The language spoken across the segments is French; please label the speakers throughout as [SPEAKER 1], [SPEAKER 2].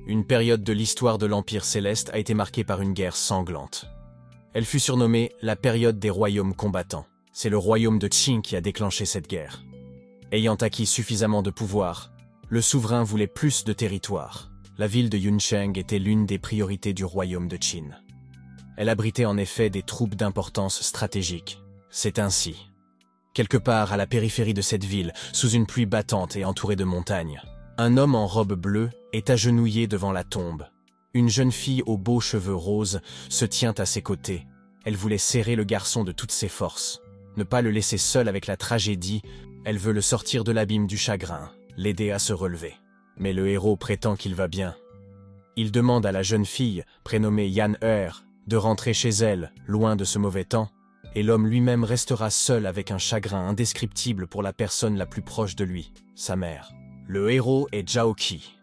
[SPEAKER 1] Une période de l'histoire de l'Empire Céleste a été marquée par une guerre sanglante. Elle fut surnommée la période des royaumes combattants. C'est le royaume de Qin qui a déclenché cette guerre. Ayant acquis suffisamment de pouvoir, le souverain voulait plus de territoire. La ville de Yuncheng était l'une des priorités du royaume de Qin. Elle abritait en effet des troupes d'importance stratégique. C'est ainsi. Quelque part à la périphérie de cette ville, sous une pluie battante et entourée de montagnes, un homme en robe bleue est agenouillé devant la tombe. Une jeune fille aux beaux cheveux roses se tient à ses côtés. Elle voulait serrer le garçon de toutes ses forces. Ne pas le laisser seul avec la tragédie, elle veut le sortir de l'abîme du chagrin, l'aider à se relever. Mais le héros prétend qu'il va bien. Il demande à la jeune fille, prénommée Yan Er, de rentrer chez elle, loin de ce mauvais temps, et l'homme lui-même restera seul avec un chagrin indescriptible pour la personne la plus proche de lui, sa mère. Le héros est Zhao Qi.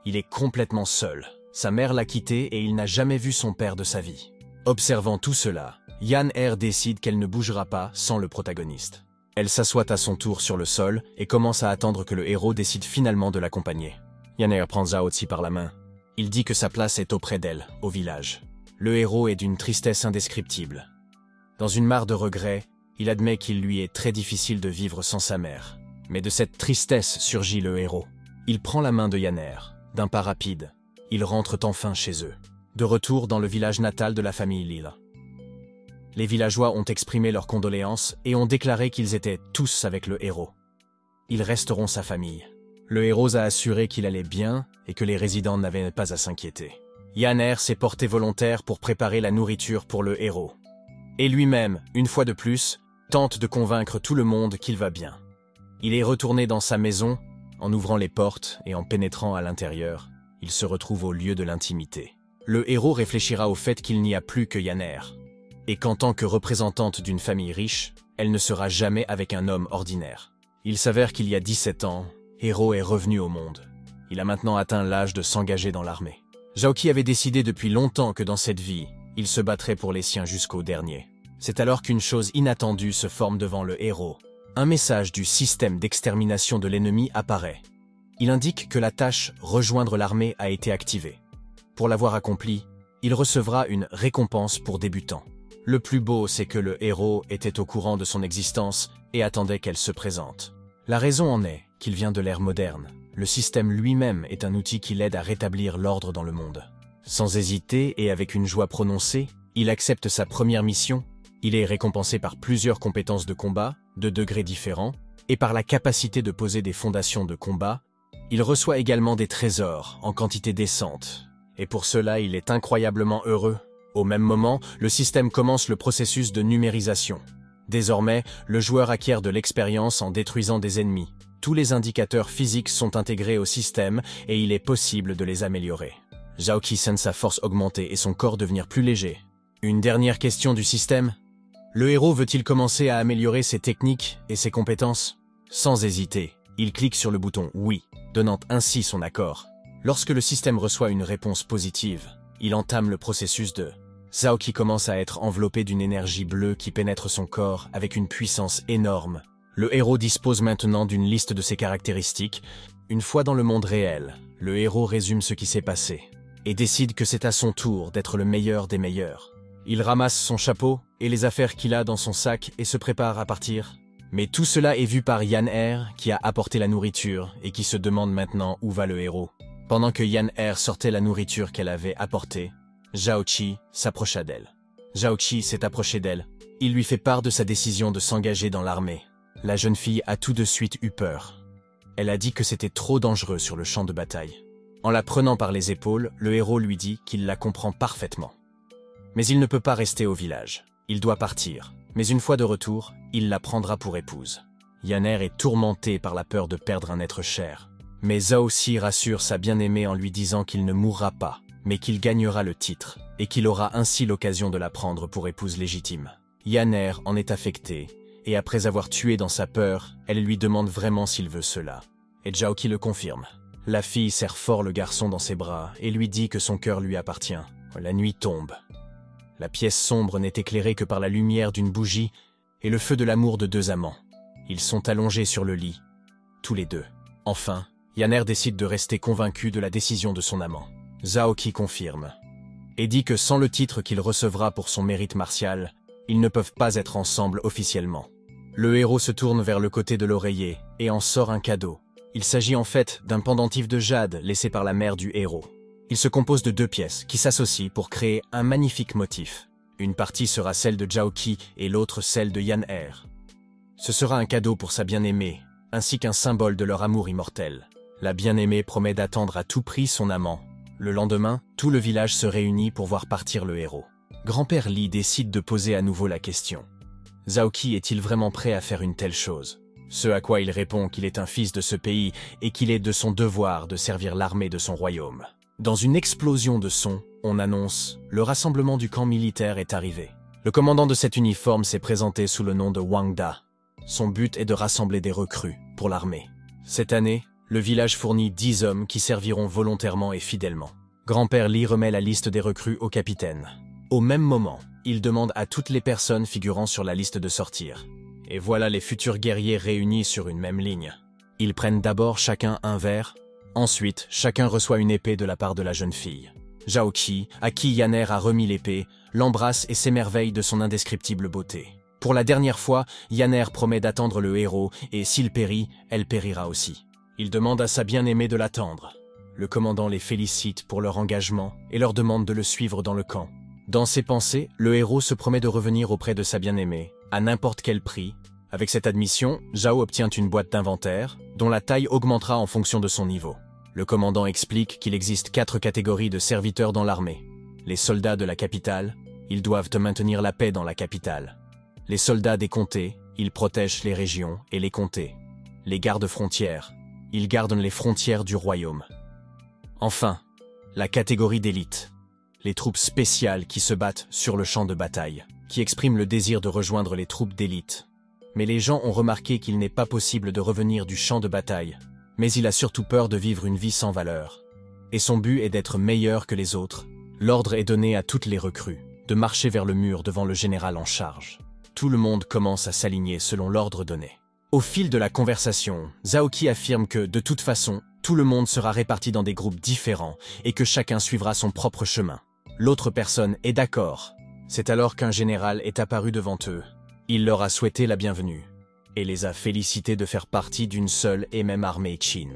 [SPEAKER 1] Il est complètement seul. Sa mère l'a quitté et il n'a jamais vu son père de sa vie. Observant tout cela, Yan Er décide qu'elle ne bougera pas sans le protagoniste. Elle s'assoit à son tour sur le sol et commence à attendre que le héros décide finalement de l'accompagner. Yan Er prend Zhao Qi par la main. Il dit que sa place est auprès d'elle, au village. Le héros est d'une tristesse indescriptible. Dans une mare de regrets, il admet qu'il lui est très difficile de vivre sans sa mère. Mais de cette tristesse surgit le héros. Il prend la main de Yan Er. D'un pas rapide, ils rentrent enfin chez eux. De retour dans le village natal de la famille Lil. Les villageois ont exprimé leurs condoléances et ont déclaré qu'ils étaient tous avec le héros. Ils resteront sa famille. Le héros a assuré qu'il allait bien et que les résidents n'avaient pas à s'inquiéter. Yan Er s'est porté volontaire pour préparer la nourriture pour le héros. Et lui-même, une fois de plus, tente de convaincre tout le monde qu'il va bien. Il est retourné dans sa maison, en ouvrant les portes et en pénétrant à l'intérieur, il se retrouve au lieu de l'intimité. Le héros réfléchira au fait qu'il n'y a plus que Yan Er, et qu'en tant que représentante d'une famille riche, elle ne sera jamais avec un homme ordinaire. Il s'avère qu'il y a 17 ans, Héros est revenu au monde. Il a maintenant atteint l'âge de s'engager dans l'armée. Zhao Qi avait décidé depuis longtemps que dans cette vie, il se battrait pour les siens jusqu'au dernier. C'est alors qu'une chose inattendue se forme devant le héros. Un message du système d'extermination de l'ennemi apparaît. Il indique que la tâche « Rejoindre l'armée » a été activée. Pour l'avoir accomplie, il recevra une récompense pour débutant. Le plus beau, c'est que le héros était au courant de son existence et attendait qu'elle se présente. La raison en est qu'il vient de l'ère moderne. Le système lui-même est un outil qui l'aide à rétablir l'ordre dans le monde. Sans hésiter et avec une joie prononcée, il accepte sa première mission. Il est récompensé par plusieurs compétences de combat, de degrés différents, et par la capacité de poser des fondations de combat. Il reçoit également des trésors en quantité décente, et pour cela il est incroyablement heureux. Au même moment, le système commence le processus de numérisation. Désormais, le joueur acquiert de l'expérience en détruisant des ennemis. Tous les indicateurs physiques sont intégrés au système et il est possible de les améliorer. Zhao Qi sent sa force augmenter et son corps devenir plus léger. Une dernière question du système. Le héros veut-il commencer à améliorer ses techniques et ses compétences? Sans hésiter, il clique sur le bouton « Oui », donnant ainsi son accord. Lorsque le système reçoit une réponse positive, il entame le processus de... Zhao Qi commence à être enveloppé d'une énergie bleue qui pénètre son corps avec une puissance énorme. Le héros dispose maintenant d'une liste de ses caractéristiques. Une fois dans le monde réel, le héros résume ce qui s'est passé et décide que c'est à son tour d'être le meilleur des meilleurs. Il ramasse son chapeau et les affaires qu'il a dans son sac et se prépare à partir. Mais tout cela est vu par Yan Er qui a apporté la nourriture et qui se demande maintenant où va le héros. Pendant que Yan Er sortait la nourriture qu'elle avait apportée, Zhao Qi s'approcha d'elle. Zhao Qi s'est approché d'elle. Il lui fait part de sa décision de s'engager dans l'armée. La jeune fille a tout de suite eu peur. Elle a dit que c'était trop dangereux sur le champ de bataille. En la prenant par les épaules, le héros lui dit qu'il la comprend parfaitement. Mais il ne peut pas rester au village. Il doit partir. Mais une fois de retour, il la prendra pour épouse. Yan Er est tourmenté par la peur de perdre un être cher. Mais Zhao Qi rassure sa bien-aimée en lui disant qu'il ne mourra pas, mais qu'il gagnera le titre, et qu'il aura ainsi l'occasion de la prendre pour épouse légitime. Yan Er en est affecté, et après avoir tué dans sa peur, elle lui demande vraiment s'il veut cela. Et Zhao Qi le confirme. La fille serre fort le garçon dans ses bras et lui dit que son cœur lui appartient. La nuit tombe. La pièce sombre n'est éclairée que par la lumière d'une bougie et le feu de l'amour de deux amants. Ils sont allongés sur le lit, tous les deux. Enfin, Yan Er décide de rester convaincu de la décision de son amant. Zhao Qi confirme et dit que sans le titre qu'il recevra pour son mérite martial, ils ne peuvent pas être ensemble officiellement. Le héros se tourne vers le côté de l'oreiller et en sort un cadeau. Il s'agit en fait d'un pendentif de jade laissé par la mère du héros. Il se compose de 2 pièces qui s'associent pour créer un magnifique motif. Une partie sera celle de Zhao Qi et l'autre celle de Yan'er. Ce sera un cadeau pour sa bien-aimée, ainsi qu'un symbole de leur amour immortel. La bien-aimée promet d'attendre à tout prix son amant. Le lendemain, tout le village se réunit pour voir partir le héros. Grand-père Li décide de poser à nouveau la question. Zhao Qi est-il vraiment prêt à faire une telle chose? Ce à quoi il répond qu'il est un fils de ce pays et qu'il est de son devoir de servir l'armée de son royaume. Dans une explosion de sons, on annonce « Le rassemblement du camp militaire est arrivé ». Le commandant de cet uniforme s'est présenté sous le nom de Wang Da. Son but est de rassembler des recrues pour l'armée. Cette année, le village fournit 10 hommes qui serviront volontairement et fidèlement. Grand-père Li remet la liste des recrues au capitaine. Au même moment, il demande à toutes les personnes figurant sur la liste de sortir. Et voilà les futurs guerriers réunis sur une même ligne. Ils prennent d'abord chacun un verre, ensuite chacun reçoit une épée de la part de la jeune fille. Zhao Qi, à qui Yan'er a remis l'épée, l'embrasse et s'émerveille de son indescriptible beauté. Pour la dernière fois, Yan'er promet d'attendre le héros et s'il périt, elle périra aussi. Il demande à sa bien-aimée de l'attendre. Le commandant les félicite pour leur engagement et leur demande de le suivre dans le camp. Dans ses pensées, le héros se promet de revenir auprès de sa bien-aimée, à n'importe quel prix. Avec cette admission, Zhao obtient une boîte d'inventaire, dont la taille augmentera en fonction de son niveau. Le commandant explique qu'il existe 4 catégories de serviteurs dans l'armée. Les soldats de la capitale, ils doivent maintenir la paix dans la capitale. Les soldats des comtés, ils protègent les régions et les comtés. Les gardes-frontières, ils gardent les frontières du royaume. Enfin, la catégorie d'élite. Les troupes spéciales qui se battent sur le champ de bataille, qui expriment le désir de rejoindre les troupes d'élite. Mais les gens ont remarqué qu'il n'est pas possible de revenir du champ de bataille. Mais il a surtout peur de vivre une vie sans valeur. Et son but est d'être meilleur que les autres. L'ordre est donné à toutes les recrues, de marcher vers le mur devant le général en charge. Tout le monde commence à s'aligner selon l'ordre donné. Au fil de la conversation, Zhao Qi affirme que, de toute façon, tout le monde sera réparti dans des groupes différents et que chacun suivra son propre chemin. L'autre personne est d'accord. C'est alors qu'un général est apparu devant eux. Il leur a souhaité la bienvenue et les a félicités de faire partie d'une seule et même armée Qin.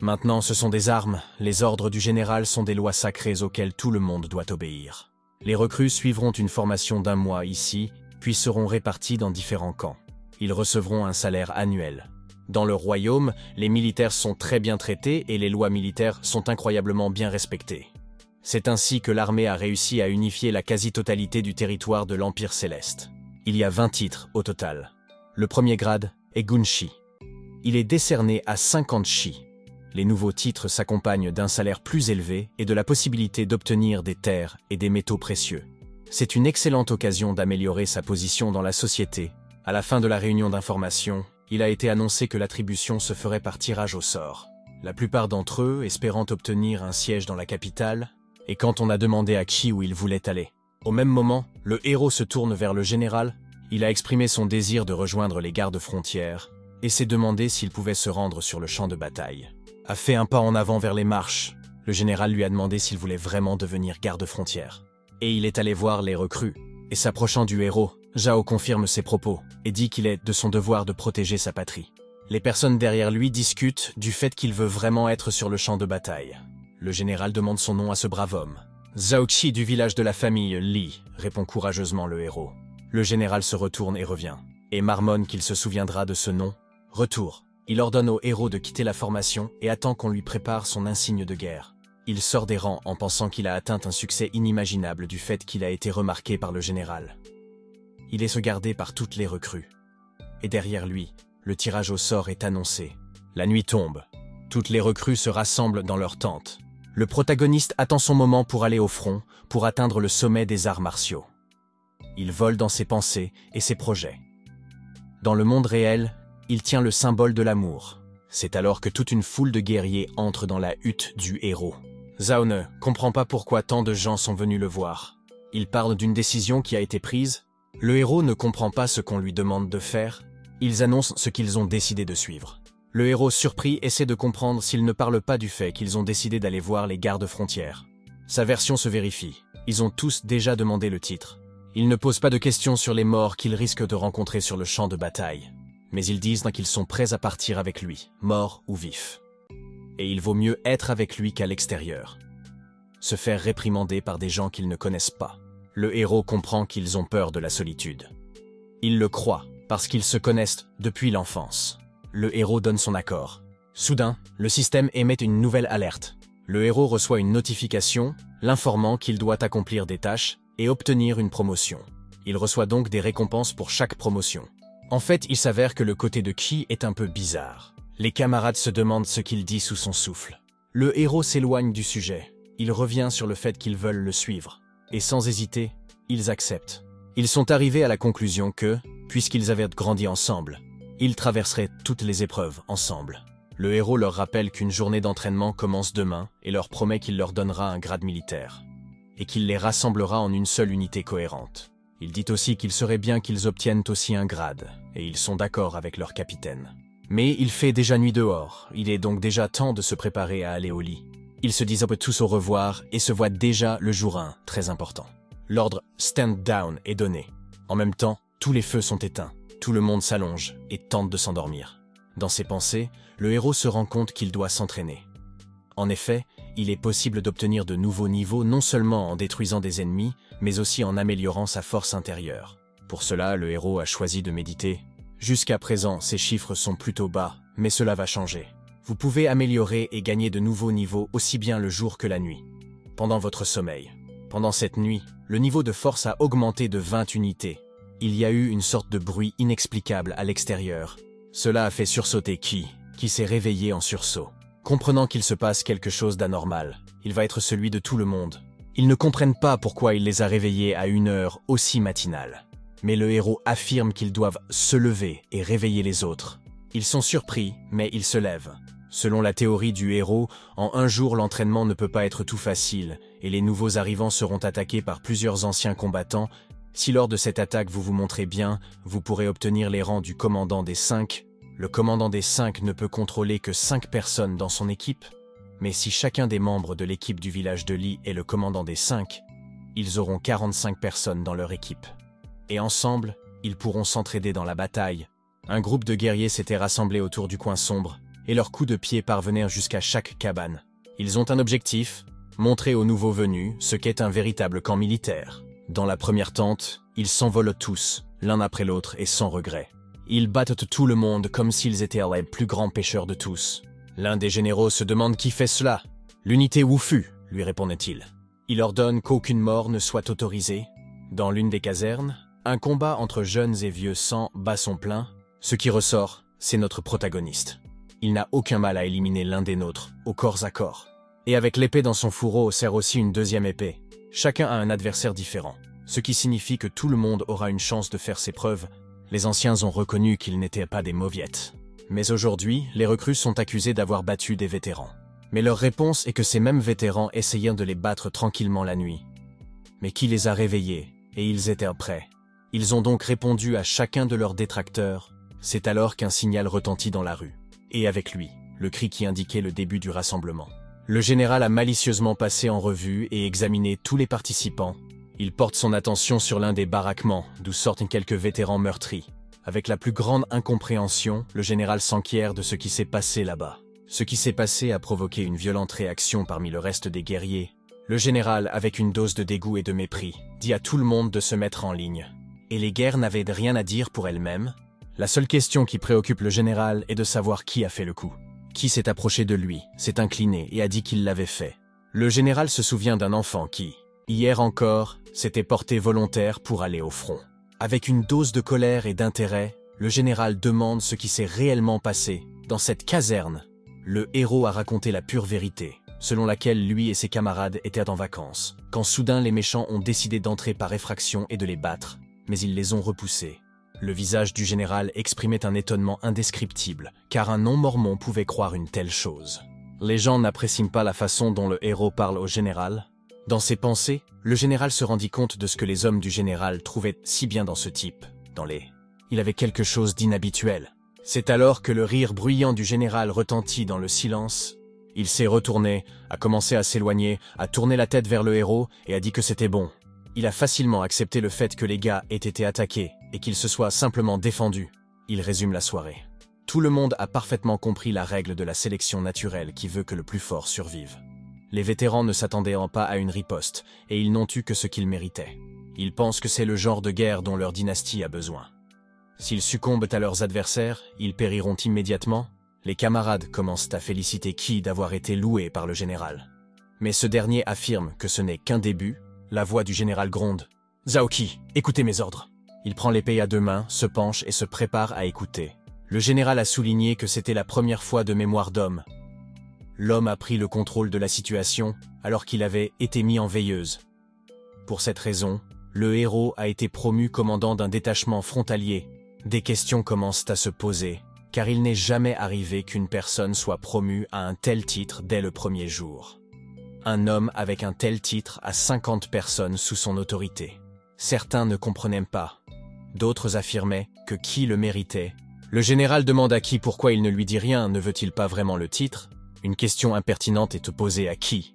[SPEAKER 1] Maintenant, ce sont des armes, les ordres du général sont des lois sacrées auxquelles tout le monde doit obéir. Les recrues suivront une formation d'1 mois ici, puis seront répartis dans différents camps. Ils recevront un salaire annuel. Dans le royaume, les militaires sont très bien traités et les lois militaires sont incroyablement bien respectées. C'est ainsi que l'armée a réussi à unifier la quasi-totalité du territoire de l'Empire Céleste. Il y a 20 titres au total. Le premier grade est Gunshi. Il est décerné à 50 Shi. Les nouveaux titres s'accompagnent d'un salaire plus élevé et de la possibilité d'obtenir des terres et des métaux précieux. C'est une excellente occasion d'améliorer sa position dans la société. À la fin de la réunion d'information, il a été annoncé que l'attribution se ferait par tirage au sort. La plupart d'entre eux espérant obtenir un siège dans la capitale, et quand on a demandé à Qi où il voulait aller. Au même moment, le héros se tourne vers le général. Il a exprimé son désir de rejoindre les gardes-frontières et s'est demandé s'il pouvait se rendre sur le champ de bataille. A fait un pas en avant vers les marches. Le général lui a demandé s'il voulait vraiment devenir garde-frontière. Et il est allé voir les recrues. Et s'approchant du héros, Zhao confirme ses propos et dit qu'il est de son devoir de protéger sa patrie. Les personnes derrière lui discutent du fait qu'il veut vraiment être sur le champ de bataille. Le général demande son nom à ce brave homme. Zhao Qi du village de la famille Li, répond courageusement le héros. Le général se retourne et revient, et marmonne qu'il se souviendra de ce nom. Retour. Il ordonne au héros de quitter la formation et attend qu'on lui prépare son insigne de guerre. Il sort des rangs en pensant qu'il a atteint un succès inimaginable du fait qu'il a été remarqué par le général. Il est sauvegardé par toutes les recrues. Et derrière lui, le tirage au sort est annoncé. La nuit tombe. Toutes les recrues se rassemblent dans leur tente. Le protagoniste attend son moment pour aller au front, pour atteindre le sommet des arts martiaux. Il vole dans ses pensées et ses projets. Dans le monde réel, il tient le symbole de l'amour. C'est alors que toute une foule de guerriers entre dans la hutte du héros. Zhao ne comprend pas pourquoi tant de gens sont venus le voir. Il parle d'une décision qui a été prise. Le héros ne comprend pas ce qu'on lui demande de faire. Ils annoncent ce qu'ils ont décidé de suivre. Le héros surpris essaie de comprendre s'ils ne parlent pas du fait qu'ils ont décidé d'aller voir les gardes-frontières. Sa version se vérifie. Ils ont tous déjà demandé le titre. Ils ne posent pas de questions sur les morts qu'ils risquent de rencontrer sur le champ de bataille. Mais ils disent qu'ils sont prêts à partir avec lui, morts ou vifs. Et il vaut mieux être avec lui qu'à l'extérieur. Se faire réprimander par des gens qu'ils ne connaissent pas. Le héros comprend qu'ils ont peur de la solitude. Ils le croient, parce qu'ils se connaissent depuis l'enfance. Le héros donne son accord. Soudain, le système émet une nouvelle alerte. Le héros reçoit une notification, l'informant qu'il doit accomplir des tâches et obtenir une promotion. Il reçoit donc des récompenses pour chaque promotion. En fait, il s'avère que le côté de Ki est un peu bizarre. Les camarades se demandent ce qu'il dit sous son souffle. Le héros s'éloigne du sujet. Il revient sur le fait qu'ils veulent le suivre. Et sans hésiter, ils acceptent. Ils sont arrivés à la conclusion que, puisqu'ils avaient grandi ensemble, ils traverseraient toutes les épreuves ensemble. Le héros leur rappelle qu'une journée d'entraînement commence demain et leur promet qu'il leur donnera un grade militaire. Et qu'il les rassemblera en une seule unité cohérente. Il dit aussi qu'il serait bien qu'ils obtiennent aussi un grade, et ils sont d'accord avec leur capitaine. Mais il fait déjà nuit dehors, il est donc déjà temps de se préparer à aller au lit. Ils se disent tous au revoir et se voient déjà le jour 1, très important. L'ordre « stand down » est donné. En même temps, tous les feux sont éteints, tout le monde s'allonge et tente de s'endormir. Dans ses pensées, le héros se rend compte qu'il doit s'entraîner. En effet, il est possible d'obtenir de nouveaux niveaux non seulement en détruisant des ennemis, mais aussi en améliorant sa force intérieure. Pour cela, le héros a choisi de méditer. Jusqu'à présent, ces chiffres sont plutôt bas, mais cela va changer. Vous pouvez améliorer et gagner de nouveaux niveaux aussi bien le jour que la nuit. Pendant votre sommeil. Pendant cette nuit, le niveau de force a augmenté de 20 unités. Il y a eu une sorte de bruit inexplicable à l'extérieur. Cela a fait sursauter Ki, qui s'est réveillé en sursaut. Comprenant qu'il se passe quelque chose d'anormal, il va être celui de tout le monde. Ils ne comprennent pas pourquoi il les a réveillés à une heure aussi matinale. Mais le héros affirme qu'ils doivent se lever et réveiller les autres. Ils sont surpris, mais ils se lèvent. Selon la théorie du héros, en un jour l'entraînement ne peut pas être tout facile, et les nouveaux arrivants seront attaqués par plusieurs anciens combattants. Si lors de cette attaque vous vous montrez bien, vous pourrez obtenir les rangs du commandant des 5. Le commandant des 5 ne peut contrôler que 5 personnes dans son équipe, mais si chacun des membres de l'équipe du village de Li est le commandant des 5, ils auront 45 personnes dans leur équipe. Et ensemble, ils pourront s'entraider dans la bataille. Un groupe de guerriers s'était rassemblé autour du coin sombre, et leurs coups de pied parvenaient jusqu'à chaque cabane. Ils ont un objectif, montrer aux nouveaux venus ce qu'est un véritable camp militaire. Dans la première tente, ils s'envolent tous, l'un après l'autre et sans regret. Ils battent tout le monde comme s'ils étaient les plus grands pêcheurs de tous. L'un des généraux se demande qui fait cela. L'unité Wufu, lui répondait-il. Il ordonne qu'aucune mort ne soit autorisée. Dans l'une des casernes, un combat entre jeunes et vieux sang bat son plein. Ce qui ressort, c'est notre protagoniste. Il n'a aucun mal à éliminer l'un des nôtres, au corps à corps. Et avec l'épée dans son fourreau sert aussi une deuxième épée. Chacun a un adversaire différent, ce qui signifie que tout le monde aura une chance de faire ses preuves. Les anciens ont reconnu qu'ils n'étaient pas des mauviettes. Mais aujourd'hui, les recrues sont accusés d'avoir battu des vétérans. Mais leur réponse est que ces mêmes vétérans essayaient de les battre tranquillement la nuit. Mais qui les a réveillés, et ils étaient prêts. Ils ont donc répondu à chacun de leurs détracteurs. C'est alors qu'un signal retentit dans la rue. Et avec lui, le cri qui indiquait le début du rassemblement. Le général a malicieusement passé en revue et examiné tous les participants. Il porte son attention sur l'un des baraquements, d'où sortent quelques vétérans meurtris. Avec la plus grande incompréhension, le général s'enquiert de ce qui s'est passé là-bas. Ce qui s'est passé a provoqué une violente réaction parmi le reste des guerriers. Le général, avec une dose de dégoût et de mépris, dit à tout le monde de se mettre en ligne. Et les guerres n'avaient rien à dire pour elles-mêmes. La seule question qui préoccupe le général est de savoir qui a fait le coup. Qui s'est approché de lui, s'est incliné et a dit qu'il l'avait fait. Le général se souvient d'un enfant qui, hier encore, s'était porté volontaire pour aller au front. Avec une dose de colère et d'intérêt, le général demande ce qui s'est réellement passé dans cette caserne. Le héros a raconté la pure vérité, selon laquelle lui et ses camarades étaient en vacances, quand soudain les méchants ont décidé d'entrer par effraction et de les battre, mais ils les ont repoussés. Le visage du général exprimait un étonnement indescriptible, car un non-mormon pouvait croire une telle chose. Les gens n'apprécient pas la façon dont le héros parle au général. Dans ses pensées, le général se rendit compte de ce que les hommes du général trouvaient si bien dans ce type, Il avait quelque chose d'inhabituel. C'est alors que le rire bruyant du général retentit dans le silence, Il s'est retourné, a commencé à s'éloigner, a tourné la tête vers le héros et a dit que c'était bon. Il a facilement accepté le fait que les gars aient été attaqués et qu'il se soit simplement défendu. Il résume la soirée. Tout le monde a parfaitement compris la règle de la sélection naturelle qui veut que le plus fort survive. Les vétérans ne s'attendaient pas à une riposte, et ils n'ont eu que ce qu'ils méritaient. Ils pensent que c'est le genre de guerre dont leur dynastie a besoin. S'ils succombent à leurs adversaires, ils périront immédiatement. Les camarades commencent à féliciter Qi d'avoir été loué par le général. Mais ce dernier affirme que ce n'est qu'un début. La voix du général gronde. « Zhao Qi, écoutez mes ordres. » Il prend l'épée à deux mains, se penche et se prépare à écouter. Le général a souligné que c'était la première fois de mémoire d'homme. L'homme a pris le contrôle de la situation alors qu'il avait été mis en veilleuse. Pour cette raison, le héros a été promu commandant d'un détachement frontalier. Des questions commencent à se poser, car il n'est jamais arrivé qu'une personne soit promue à un tel titre dès le premier jour. Un homme avec un tel titre a 50 personnes sous son autorité. Certains ne comprenaient pas. D'autres affirmaient que Qi le méritait. Le général demande à Qi pourquoi il ne lui dit rien, ne veut-il pas vraiment le titre? Une question impertinente est posée à Qi.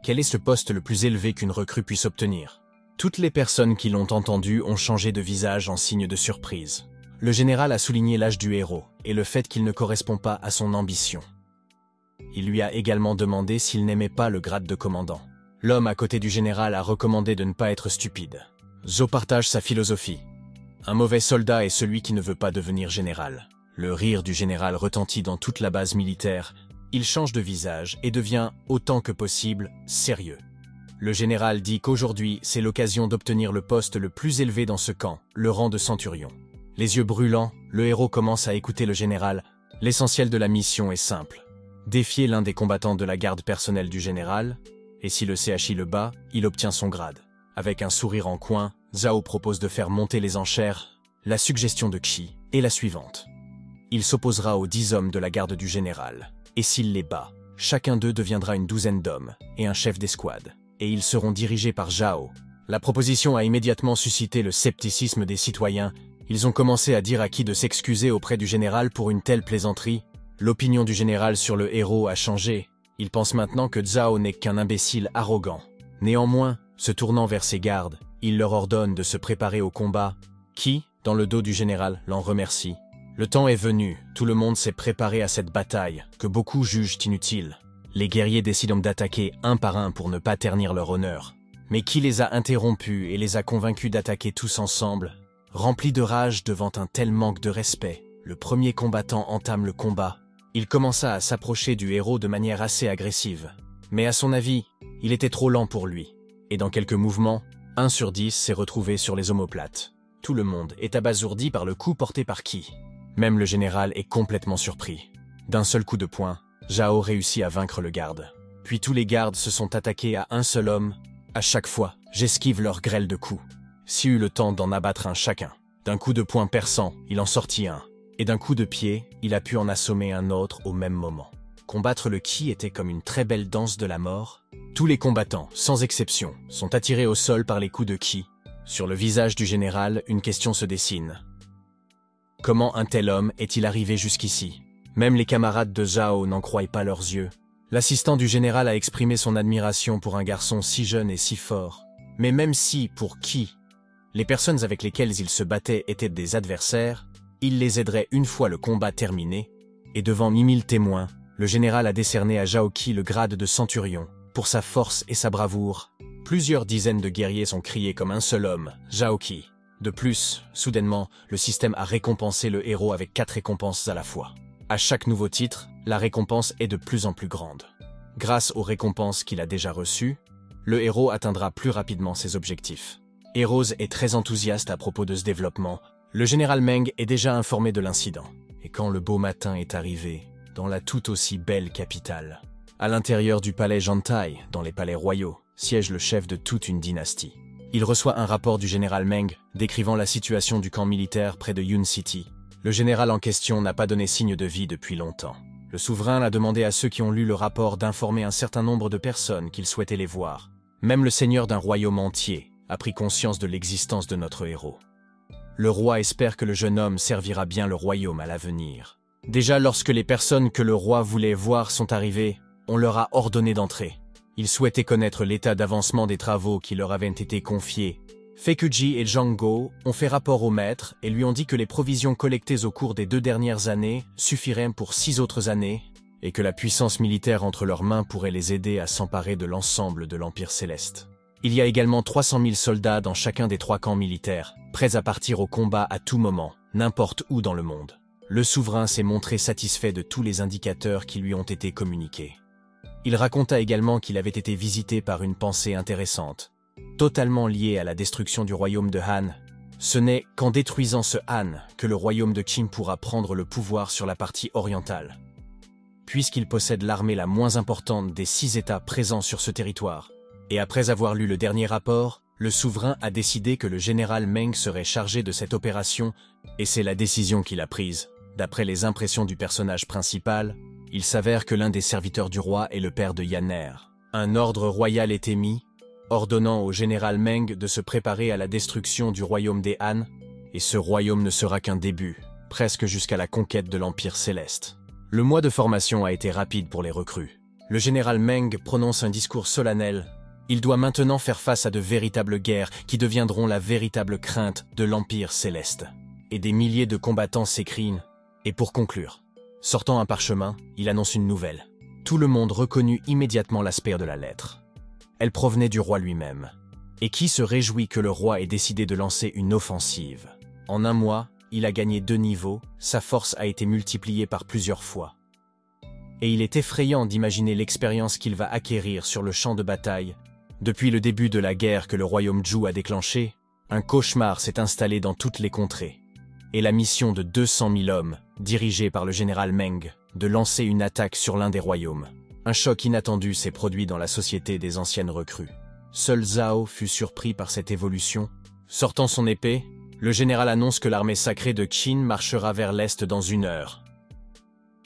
[SPEAKER 1] Quel est ce poste le plus élevé qu'une recrue puisse obtenir? Toutes les personnes qui l'ont entendu ont changé de visage en signe de surprise. Le général a souligné l'âge du héros et le fait qu'il ne correspond pas à son ambition. Il lui a également demandé s'il n'aimait pas le grade de commandant. L'homme à côté du général a recommandé de ne pas être stupide. Zhao partage sa philosophie. Un mauvais soldat est celui qui ne veut pas devenir général. Le rire du général retentit dans toute la base militaire. Il change de visage et devient, autant que possible, sérieux. Le général dit qu'aujourd'hui, c'est l'occasion d'obtenir le poste le plus élevé dans ce camp, le rang de centurion. Les yeux brûlants, le héros commence à écouter le général. L'essentiel de la mission est simple. Défier l'un des combattants de la garde personnelle du général, et si le CHI le bat, il obtient son grade. Avec un sourire en coin, Zhao propose de faire monter les enchères. La suggestion de Qi est la suivante. Il s'opposera aux 10 hommes de la garde du général, et s'il les bat, chacun d'eux deviendra une douzaine d'hommes et un chef d'escouade, et ils seront dirigés par Zhao. La proposition a immédiatement suscité le scepticisme des citoyens. Ils ont commencé à dire à Qi de s'excuser auprès du général pour une telle plaisanterie. L'opinion du général sur le héros a changé. Il pense maintenant que Zhao n'est qu'un imbécile arrogant. Néanmoins, se tournant vers ses gardes, il leur ordonne de se préparer au combat. Qi, dans le dos du général, l'en remercie. Le temps est venu, tout le monde s'est préparé à cette bataille, que beaucoup jugent inutile. Les guerriers décident d'attaquer un par un pour ne pas ternir leur honneur. Mais Qi les a interrompus et les a convaincus d'attaquer tous ensemble. Rempli de rage devant un tel manque de respect, le premier combattant entame le combat. Il commença à s'approcher du héros de manière assez agressive. Mais à son avis, il était trop lent pour lui. Et dans quelques mouvements, 1 sur 10 s'est retrouvé sur les omoplates. Tout le monde est abasourdi par le coup porté par Qi. Même le général est complètement surpris. D'un seul coup de poing, Zhao réussit à vaincre le garde. Puis tous les gardes se sont attaqués à un seul homme. À chaque fois, j'esquive leur grêle de coups. Si eut le temps d'en abattre un chacun. D'un coup de poing perçant, il en sortit un. Et d'un coup de pied, il a pu en assommer un autre au même moment. Combattre le Qi était comme une très belle danse de la mort. Tous les combattants, sans exception, sont attirés au sol par les coups de Qi. Sur le visage du général, une question se dessine. Comment un tel homme est-il arrivé jusqu'ici? Même les camarades de Zhao n'en croient pas leurs yeux. L'assistant du général a exprimé son admiration pour un garçon si jeune et si fort. Mais même si, pour Qi, les personnes avec lesquelles il se battait étaient des adversaires, il les aiderait une fois le combat terminé, et devant 1000 témoins, le général a décerné à Zhao Qi le grade de centurion, pour sa force et sa bravoure. Plusieurs dizaines de guerriers sont criés comme un seul homme, Zhao Qi. De plus, soudainement, le système a récompensé le héros avec 4 récompenses à la fois. À chaque nouveau titre, la récompense est de plus en plus grande. Grâce aux récompenses qu'il a déjà reçues, le héros atteindra plus rapidement ses objectifs. Heroes est très enthousiaste à propos de ce développement. Le général Meng est déjà informé de l'incident. Et quand le beau matin est arrivé, dans la tout aussi belle capitale, à l'intérieur du palais Jantai, dans les palais royaux, siège le chef de toute une dynastie. Il reçoit un rapport du général Meng décrivant la situation du camp militaire près de Yun City. Le général en question n'a pas donné signe de vie depuis longtemps. Le souverain a demandé à ceux qui ont lu le rapport d'informer un certain nombre de personnes qu'il souhaitait les voir. Même le seigneur d'un royaume entier a pris conscience de l'existence de notre héros. Le roi espère que le jeune homme servira bien le royaume à l'avenir. Déjà lorsque les personnes que le roi voulait voir sont arrivées, on leur a ordonné d'entrer. Ils souhaitaient connaître l'état d'avancement des travaux qui leur avaient été confiés. Fekuji et Django ont fait rapport au maître et lui ont dit que les provisions collectées au cours des 2 dernières années suffiraient pour 6 autres années et que la puissance militaire entre leurs mains pourrait les aider à s'emparer de l'ensemble de l'Empire Céleste. Il y a également 300 000 soldats dans chacun des 3 camps militaires, prêts à partir au combat à tout moment, n'importe où dans le monde. Le souverain s'est montré satisfait de tous les indicateurs qui lui ont été communiqués. Il raconta également qu'il avait été visité par une pensée intéressante, totalement liée à la destruction du royaume de Han. Ce n'est qu'en détruisant ce Han que le royaume de Qin pourra prendre le pouvoir sur la partie orientale. Puisqu'il possède l'armée la moins importante des 6 États présents sur ce territoire. Et après avoir lu le dernier rapport, le souverain a décidé que le général Meng serait chargé de cette opération, et c'est la décision qu'il a prise. D'après les impressions du personnage principal, il s'avère que l'un des serviteurs du roi est le père de Yanner. Un ordre royal est émis, ordonnant au général Meng de se préparer à la destruction du royaume des Han, et ce royaume ne sera qu'un début, presque jusqu'à la conquête de l'Empire Céleste. Le mois de formation a été rapide pour les recrues. Le général Meng prononce un discours solennel. Il doit maintenant faire face à de véritables guerres qui deviendront la véritable crainte de l'Empire Céleste. Et des milliers de combattants s'écrient. Et pour conclure, sortant un parchemin, il annonce une nouvelle. Tout le monde reconnut immédiatement l'aspect de la lettre. Elle provenait du roi lui-même. Et qui se réjouit que le roi ait décidé de lancer une offensive. En un mois, il a gagné 2 niveaux, sa force a été multipliée par plusieurs fois. Et il est effrayant d'imaginer l'expérience qu'il va acquérir sur le champ de bataille. Depuis le début de la guerre que le royaume Zhou a déclenchée, un cauchemar s'est installé dans toutes les contrées. Et la mission de 200 000 hommes, dirigée par le général Meng, de lancer une attaque sur l'un des royaumes. Un choc inattendu s'est produit dans la société des anciennes recrues. Seul Zhao fut surpris par cette évolution. Sortant son épée, le général annonce que l'armée sacrée de Qin marchera vers l'est dans 1 heure.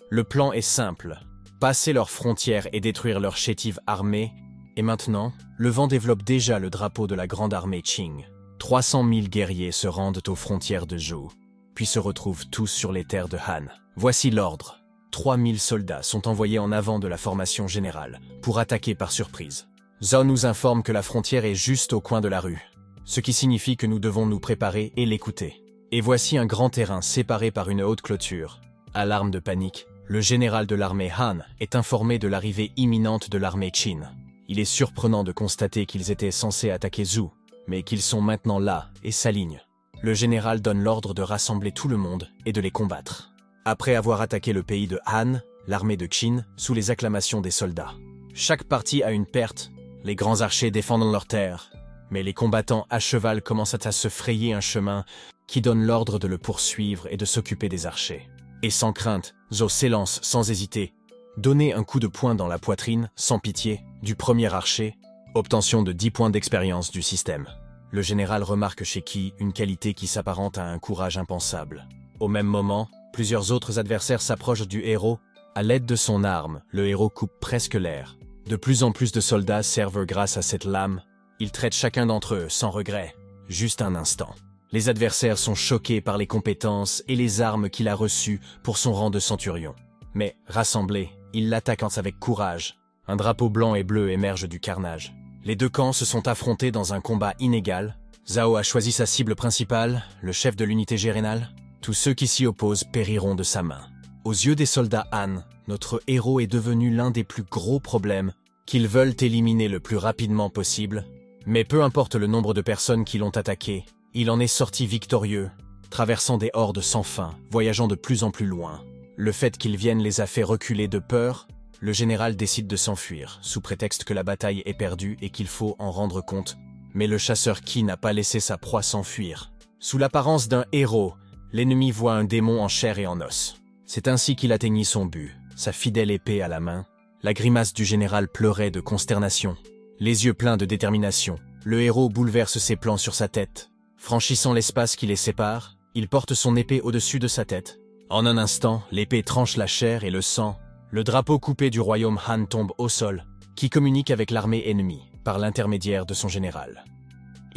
[SPEAKER 1] Le plan est simple, passer leurs frontières et détruire leur chétive armée, et maintenant, le vent développe déjà le drapeau de la grande armée Qing. 300 000 guerriers se rendent aux frontières de Zhou, puis se retrouvent tous sur les terres de Han. Voici l'ordre. 3 000 soldats sont envoyés en avant de la formation générale, pour attaquer par surprise. Zhao nous informe que la frontière est juste au coin de la rue, ce qui signifie que nous devons nous préparer et l'écouter. Et voici un grand terrain séparé par une haute clôture. Alarme de panique, le général de l'armée Han est informé de l'arrivée imminente de l'armée Qin. Il est surprenant de constater qu'ils étaient censés attaquer Zhou, mais qu'ils sont maintenant là et s'alignent. Le général donne l'ordre de rassembler tout le monde et de les combattre. Après avoir attaqué le pays de Han, l'armée de Qin, sous les acclamations des soldats. Chaque partie a une perte, les grands archers défendent leur terre, mais les combattants à cheval commencent à se frayer un chemin qui donne l'ordre de le poursuivre et de s'occuper des archers. Et sans crainte, Zhou s'élance sans hésiter, donner un coup de poing dans la poitrine, sans pitié, du premier archer, obtention de 10 points d'expérience du système. Le général remarque chez Qi une qualité qui s'apparente à un courage impensable. Au même moment, plusieurs autres adversaires s'approchent du héros. À l'aide de son arme, le héros coupe presque l'air. De plus en plus de soldats servent grâce à cette lame. Il traite chacun d'entre eux sans regret. Juste un instant. Les adversaires sont choqués par les compétences et les armes qu'il a reçues pour son rang de centurion. Mais, rassemblés, ils l'attaquent avec courage. Un drapeau blanc et bleu émerge du carnage. Les 2 camps se sont affrontés dans un combat inégal. Zhao a choisi sa cible principale, le chef de l'unité générale. Tous ceux qui s'y opposent périront de sa main. Aux yeux des soldats Han, notre héros est devenu l'un des plus gros problèmes qu'ils veulent éliminer le plus rapidement possible. Mais peu importe le nombre de personnes qui l'ont attaqué, il en est sorti victorieux, traversant des hordes sans fin, voyageant de plus en plus loin. Le fait qu'ils viennent les a fait reculer de peur. Le général décide de s'enfuir, sous prétexte que la bataille est perdue et qu'il faut en rendre compte. Mais le chasseur Qi n'a pas laissé sa proie s'enfuir. Sous l'apparence d'un héros, l'ennemi voit un démon en chair et en os. C'est ainsi qu'il atteignit son but, sa fidèle épée à la main. La grimace du général pleurait de consternation. Les yeux pleins de détermination, le héros bouleverse ses plans sur sa tête. Franchissant l'espace qui les sépare, il porte son épée au-dessus de sa tête. En un instant, l'épée tranche la chair et le sang. Le drapeau coupé du royaume Han tombe au sol, qui communique avec l'armée ennemie, par l'intermédiaire de son général.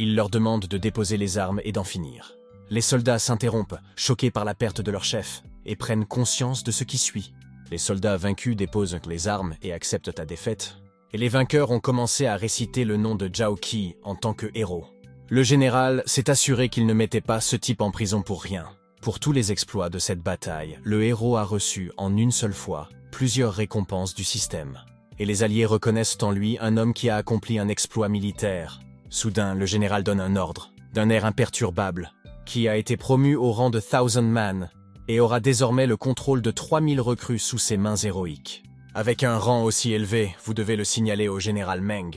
[SPEAKER 1] Il leur demande de déposer les armes et d'en finir. Les soldats s'interrompent, choqués par la perte de leur chef, et prennent conscience de ce qui suit. Les soldats vaincus déposent les armes et acceptent ta défaite. Et les vainqueurs ont commencé à réciter le nom de Zhao Qi en tant que héros. Le général s'est assuré qu'il ne mettait pas ce type en prison pour rien. Pour tous les exploits de cette bataille, le héros a reçu, en une seule fois, plusieurs récompenses du système. Et les alliés reconnaissent en lui un homme qui a accompli un exploit militaire. Soudain, le général donne un ordre, d'un air imperturbable, qui a été promu au rang de Thousand Man et aura désormais le contrôle de 3000 recrues sous ses mains héroïques. Avec un rang aussi élevé, vous devez le signaler au général Meng.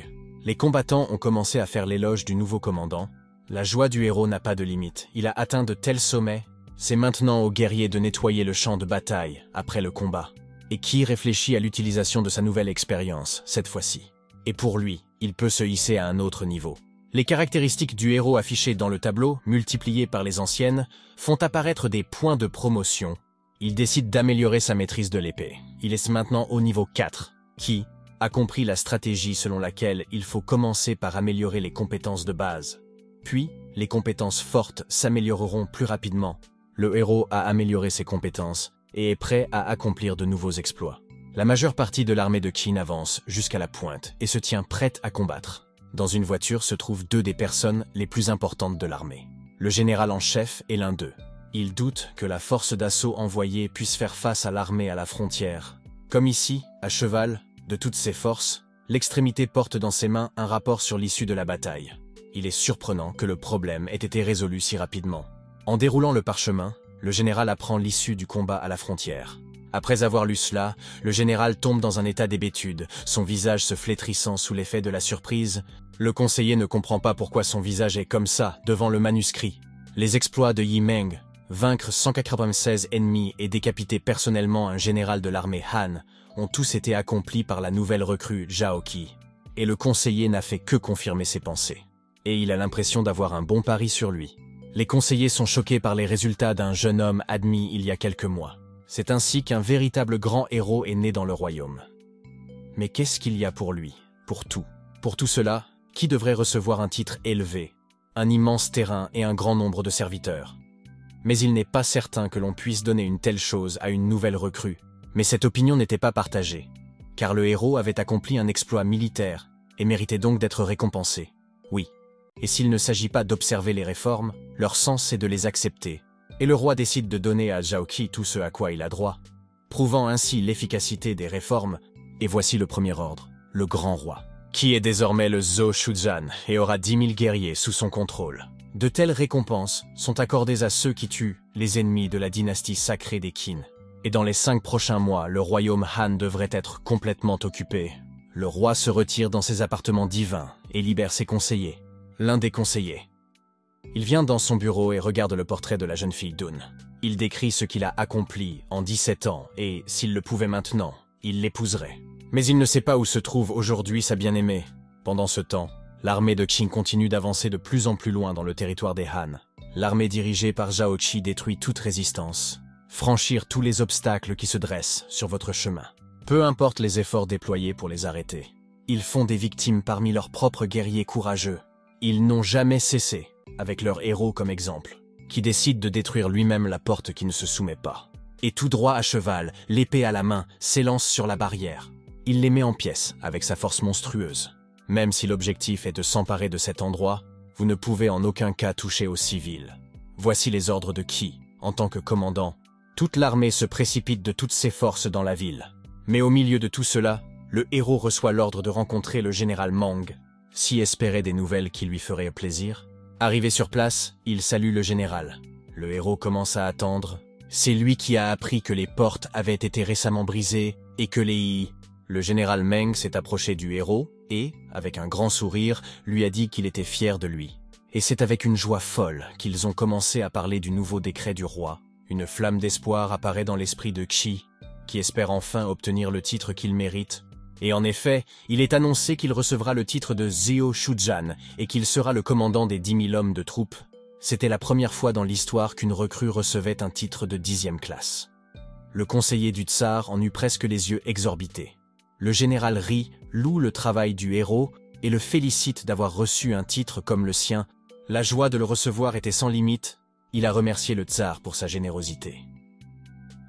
[SPEAKER 1] Les combattants ont commencé à faire l'éloge du nouveau commandant. La joie du héros n'a pas de limite. Il a atteint de tels sommets. C'est maintenant aux guerriers de nettoyer le champ de bataille après le combat. Et Qi réfléchit à l'utilisation de sa nouvelle expérience, cette fois-ci. Et pour lui, il peut se hisser à un autre niveau. Les caractéristiques du héros affichées dans le tableau, multipliées par les anciennes, font apparaître des points de promotion. Il décide d'améliorer sa maîtrise de l'épée. Il est maintenant au niveau 4. Qi a compris la stratégie selon laquelle il faut commencer par améliorer les compétences de base. Puis, les compétences fortes s'amélioreront plus rapidement. Le héros a amélioré ses compétences et est prêt à accomplir de nouveaux exploits. La majeure partie de l'armée de Qin avance jusqu'à la pointe et se tient prête à combattre. Dans une voiture se trouvent deux des personnes les plus importantes de l'armée. Le général en chef est l'un d'eux. Il doute que la force d'assaut envoyée puisse faire face à l'armée à la frontière. Comme ici, à cheval, de toutes ses forces, l'extrémité porte dans ses mains un rapport sur l'issue de la bataille. Il est surprenant que le problème ait été résolu si rapidement. En déroulant le parchemin, le général apprend l'issue du combat à la frontière. Après avoir lu cela, le général tombe dans un état d'hébétude, son visage se flétrissant sous l'effet de la surprise. Le conseiller ne comprend pas pourquoi son visage est comme ça devant le manuscrit. Les exploits de Yi Meng, vaincre 196 ennemis et décapiter personnellement un général de l'armée Han, ont tous été accomplis par la nouvelle recrue Zhao Qi. Et le conseiller n'a fait que confirmer ses pensées. Et il a l'impression d'avoir un bon pari sur lui. Les conseillers sont choqués par les résultats d'un jeune homme admis il y a quelques mois. C'est ainsi qu'un véritable grand héros est né dans le royaume. Mais qu'est-ce qu'il y a pour lui, pour tout? Pour tout cela, qui devrait recevoir un titre élevé, un immense terrain et un grand nombre de serviteurs? Mais il n'est pas certain que l'on puisse donner une telle chose à une nouvelle recrue. Mais cette opinion n'était pas partagée, car le héros avait accompli un exploit militaire et méritait donc d'être récompensé. Oui. Et s'il ne s'agit pas d'observer les réformes, leur sens est de les accepter. Et le roi décide de donner à Zhao Qi tout ce à quoi il a droit, prouvant ainsi l'efficacité des réformes. Et voici le premier ordre, le grand roi, qui est désormais le Zhou Shuzhan et aura 10 000 guerriers sous son contrôle. De telles récompenses sont accordées à ceux qui tuent les ennemis de la dynastie sacrée des Qin. Et dans les 5 prochains mois, le royaume Han devrait être complètement occupé. Le roi se retire dans ses appartements divins et libère ses conseillers. L'un des conseillers. Il vient dans son bureau et regarde le portrait de la jeune fille Dun. Il décrit ce qu'il a accompli en 17 ans et, s'il le pouvait maintenant, il l'épouserait. Mais il ne sait pas où se trouve aujourd'hui sa bien-aimée. Pendant ce temps, l'armée de Qin continue d'avancer de plus en plus loin dans le territoire des Han. L'armée dirigée par Zhao Qi détruit toute résistance. Franchir tous les obstacles qui se dressent sur votre chemin. Peu importe les efforts déployés pour les arrêter. Ils font des victimes parmi leurs propres guerriers courageux. Ils n'ont jamais cessé, avec leur héros comme exemple, qui décide de détruire lui-même la porte qui ne se soumet pas. Et tout droit à cheval, l'épée à la main, s'élance sur la barrière. Il les met en pièces avec sa force monstrueuse. Même si l'objectif est de s'emparer de cet endroit, vous ne pouvez en aucun cas toucher aux civils. Voici les ordres de Qi, en tant que commandant. Toute l'armée se précipite de toutes ses forces dans la ville. Mais au milieu de tout cela, le héros reçoit l'ordre de rencontrer le général Meng, s'y espérait des nouvelles qui lui feraient plaisir. Arrivé sur place, il salue le général. Le héros commence à attendre. C'est lui qui a appris que les portes avaient été récemment brisées et que Le général Meng s'est approché du héros et, avec un grand sourire, lui a dit qu'il était fier de lui. Et c'est avec une joie folle qu'ils ont commencé à parler du nouveau décret du roi. Une flamme d'espoir apparaît dans l'esprit de Qi, qui espère enfin obtenir le titre qu'il mérite. Et en effet, il est annoncé qu'il recevra le titre de Zhou Shuzhan et qu'il sera le commandant des 10 000 hommes de troupes. C'était la première fois dans l'histoire qu'une recrue recevait un titre de 10e classe. Le conseiller du tsar en eut presque les yeux exorbités. Le général rit, loue le travail du héros et le félicite d'avoir reçu un titre comme le sien. La joie de le recevoir était sans limite. Il a remercié le tsar pour sa générosité.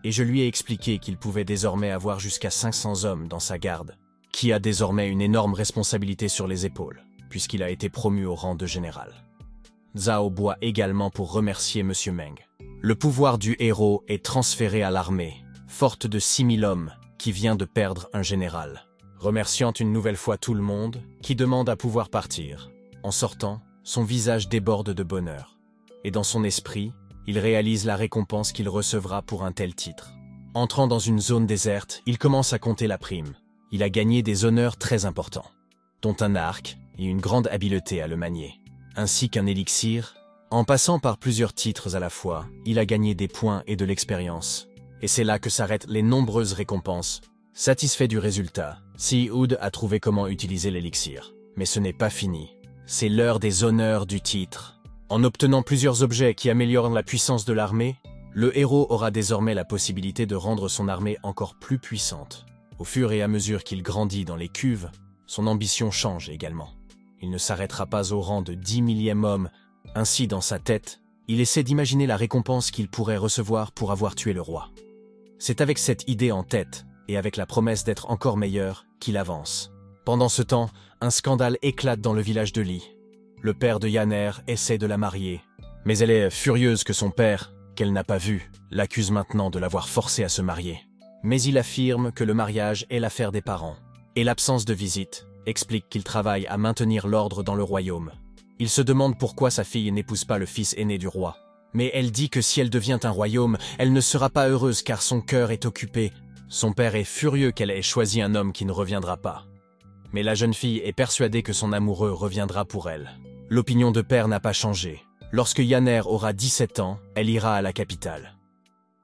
[SPEAKER 1] et je lui ai expliqué qu'il pouvait désormais avoir jusqu'à 500 hommes dans sa garde, qui a désormais une énorme responsabilité sur les épaules, puisqu'il a été promu au rang de général. Zhao boit également pour remercier M. Meng. Le pouvoir du héros est transféré à l'armée, forte de 6000 hommes, qui vient de perdre un général. Remerciant une nouvelle fois tout le monde, qui demande à pouvoir partir. En sortant, son visage déborde de bonheur. Et dans son esprit, il réalise la récompense qu'il recevra pour un tel titre. Entrant dans une zone déserte, il commence à compter la prime. Il a gagné des honneurs très importants, dont un arc et une grande habileté à le manier, ainsi qu'un élixir. En passant par plusieurs titres à la fois, il a gagné des points et de l'expérience. Et c'est là que s'arrêtent les nombreuses récompenses. Satisfait du résultat, Si-Hood a trouvé comment utiliser l'élixir. Mais ce n'est pas fini. C'est l'heure des honneurs du titre. En obtenant plusieurs objets qui améliorent la puissance de l'armée, le héros aura désormais la possibilité de rendre son armée encore plus puissante. Au fur et à mesure qu'il grandit dans les cuves, son ambition change également. Il ne s'arrêtera pas au rang de 10 millième homme. Ainsi, dans sa tête, il essaie d'imaginer la récompense qu'il pourrait recevoir pour avoir tué le roi. C'est avec cette idée en tête, et avec la promesse d'être encore meilleur, qu'il avance. Pendant ce temps, un scandale éclate dans le village de Li. Le père de Yanner essaie de la marier, mais elle est furieuse que son père, qu'elle n'a pas vu, l'accuse maintenant de l'avoir forcée à se marier. Mais il affirme que le mariage est l'affaire des parents, et l'absence de visite explique qu'il travaille à maintenir l'ordre dans le royaume. Il se demande pourquoi sa fille n'épouse pas le fils aîné du roi. Mais elle dit que si elle devient un royaume, elle ne sera pas heureuse car son cœur est occupé. Son père est furieux qu'elle ait choisi un homme qui ne reviendra pas. Mais la jeune fille est persuadée que son amoureux reviendra pour elle. L'opinion de père n'a pas changé. Lorsque Yanner aura 17 ans, elle ira à la capitale.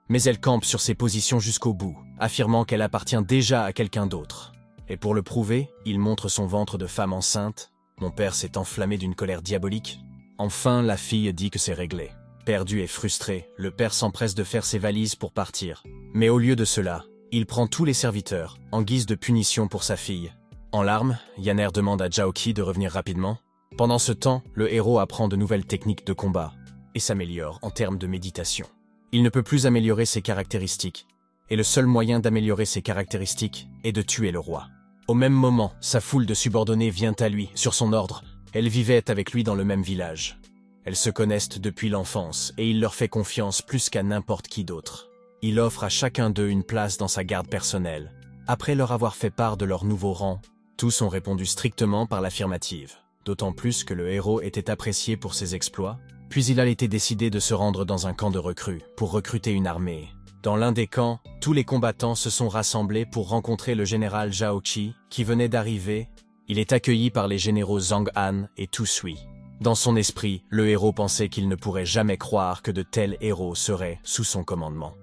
[SPEAKER 1] Mais elle campe sur ses positions jusqu'au bout, affirmant qu'elle appartient déjà à quelqu'un d'autre. Et pour le prouver, il montre son ventre de femme enceinte. Mon père s'est enflammé d'une colère diabolique. Enfin, la fille dit que c'est réglé. Perdu et frustré, le père s'empresse de faire ses valises pour partir. Mais au lieu de cela, il prend tous les serviteurs, en guise de punition pour sa fille. En larmes, Yanner demande à Zhao de revenir rapidement. Pendant ce temps, le héros apprend de nouvelles techniques de combat et s'améliore en termes de méditation. Il ne peut plus améliorer ses caractéristiques, et le seul moyen d'améliorer ses caractéristiques est de tuer le roi. Au même moment, sa foule de subordonnés vient à lui, sur son ordre. Elle vivait avec lui dans le même village. Elles se connaissent depuis l'enfance, et il leur fait confiance plus qu'à n'importe qui d'autre. Il offre à chacun d'eux une place dans sa garde personnelle. Après leur avoir fait part de leur nouveau rang, tous ont répondu strictement par l'affirmative. D'autant plus que le héros était apprécié pour ses exploits, puis il a été décidé de se rendre dans un camp de recrues, pour recruter une armée. Dans l'un des camps, tous les combattants se sont rassemblés pour rencontrer le général Zhao Qi, qui venait d'arriver. Il est accueilli par les généraux Zhang Han et Tu Sui. Dans son esprit, le héros pensait qu'il ne pourrait jamais croire que de tels héros seraient sous son commandement.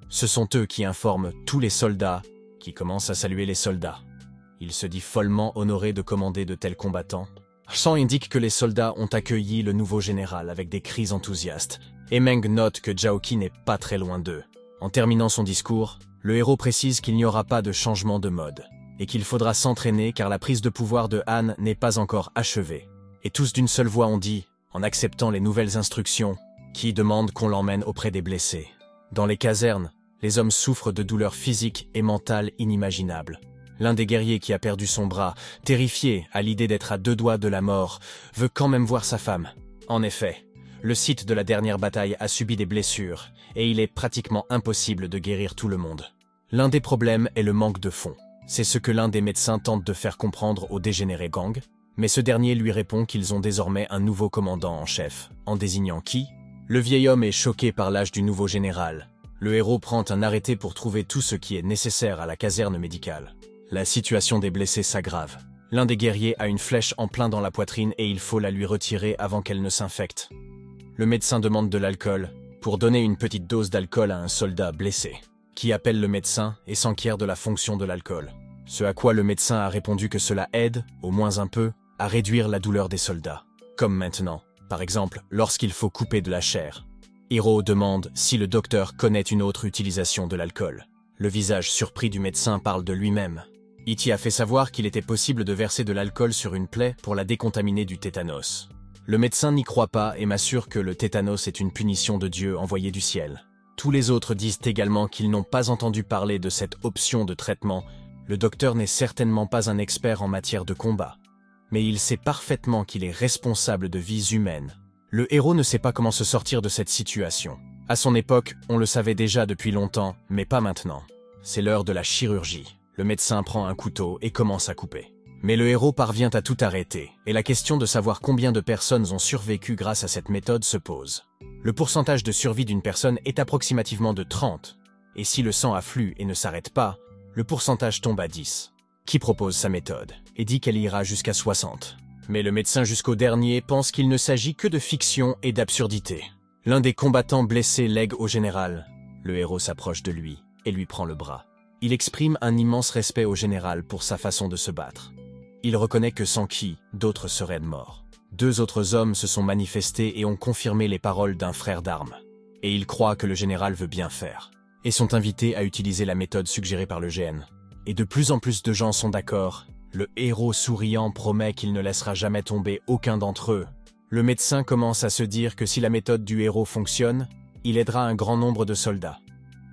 [SPEAKER 1] Ce sont eux qui informent tous les soldats, qui commencent à saluer les soldats. Il se dit follement honoré de commander de tels combattants. Sang indique que les soldats ont accueilli le nouveau général avec des cris enthousiastes, et Meng note que Zhao Qi n'est pas très loin d'eux. En terminant son discours, le héros précise qu'il n'y aura pas de changement de mode, et qu'il faudra s'entraîner car la prise de pouvoir de Han n'est pas encore achevée. Et tous d'une seule voix ont dit, en acceptant les nouvelles instructions, qui demandent qu'on l'emmène auprès des blessés. Dans les casernes, les hommes souffrent de douleurs physiques et mentales inimaginables. L'un des guerriers qui a perdu son bras, terrifié à l'idée d'être à 2 doigts de la mort, veut quand même voir sa femme. En effet, le site de la dernière bataille a subi des blessures, et il est pratiquement impossible de guérir tout le monde. L'un des problèmes est le manque de fonds. C'est ce que l'un des médecins tente de faire comprendre au dégénéré gang, mais ce dernier lui répond qu'ils ont désormais un nouveau commandant en chef, en désignant qui. Le vieil homme est choqué par l'âge du nouveau général. Le héros prend un arrêté pour trouver tout ce qui est nécessaire à la caserne médicale. La situation des blessés s'aggrave. L'un des guerriers a une flèche en plein dans la poitrine et il faut la lui retirer avant qu'elle ne s'infecte. Le médecin demande de l'alcool pour donner une petite dose d'alcool à un soldat blessé, qui appelle le médecin et s'enquiert de la fonction de l'alcool. Ce à quoi le médecin a répondu que cela aide, au moins un peu, à réduire la douleur des soldats. Comme maintenant, par exemple, lorsqu'il faut couper de la chair. Hiro demande si le docteur connaît une autre utilisation de l'alcool. Le visage surpris du médecin parle de lui-même. Ichi a fait savoir qu'il était possible de verser de l'alcool sur une plaie pour la décontaminer du tétanos. Le médecin n'y croit pas et m'assure que le tétanos est une punition de Dieu envoyée du ciel. Tous les autres disent également qu'ils n'ont pas entendu parler de cette option de traitement. Le docteur n'est certainement pas un expert en matière de combat, mais il sait parfaitement qu'il est responsable de vies humaines. Le héros ne sait pas comment se sortir de cette situation. À son époque, on le savait déjà depuis longtemps, mais pas maintenant. C'est l'heure de la chirurgie. Le médecin prend un couteau et commence à couper. Mais le héros parvient à tout arrêter, et la question de savoir combien de personnes ont survécu grâce à cette méthode se pose. Le pourcentage de survie d'une personne est approximativement de 30, et si le sang afflue et ne s'arrête pas, le pourcentage tombe à 10. Qui propose sa méthode et dit qu'elle ira jusqu'à 60. Mais le médecin jusqu'au dernier pense qu'il ne s'agit que de fiction et d'absurdité. L'un des combattants blessés lègue au général. Le héros s'approche de lui et lui prend le bras. Il exprime un immense respect au général pour sa façon de se battre. Il reconnaît que sans qui, d'autres seraient morts. 2 autres hommes se sont manifestés et ont confirmé les paroles d'un frère d'armes. Et ils croient que le général veut bien faire. Et sont invités à utiliser la méthode suggérée par le GN. Et de plus en plus de gens sont d'accord. Le héros souriant promet qu'il ne laissera jamais tomber aucun d'entre eux. Le médecin commence à se dire que si la méthode du héros fonctionne, il aidera un grand nombre de soldats.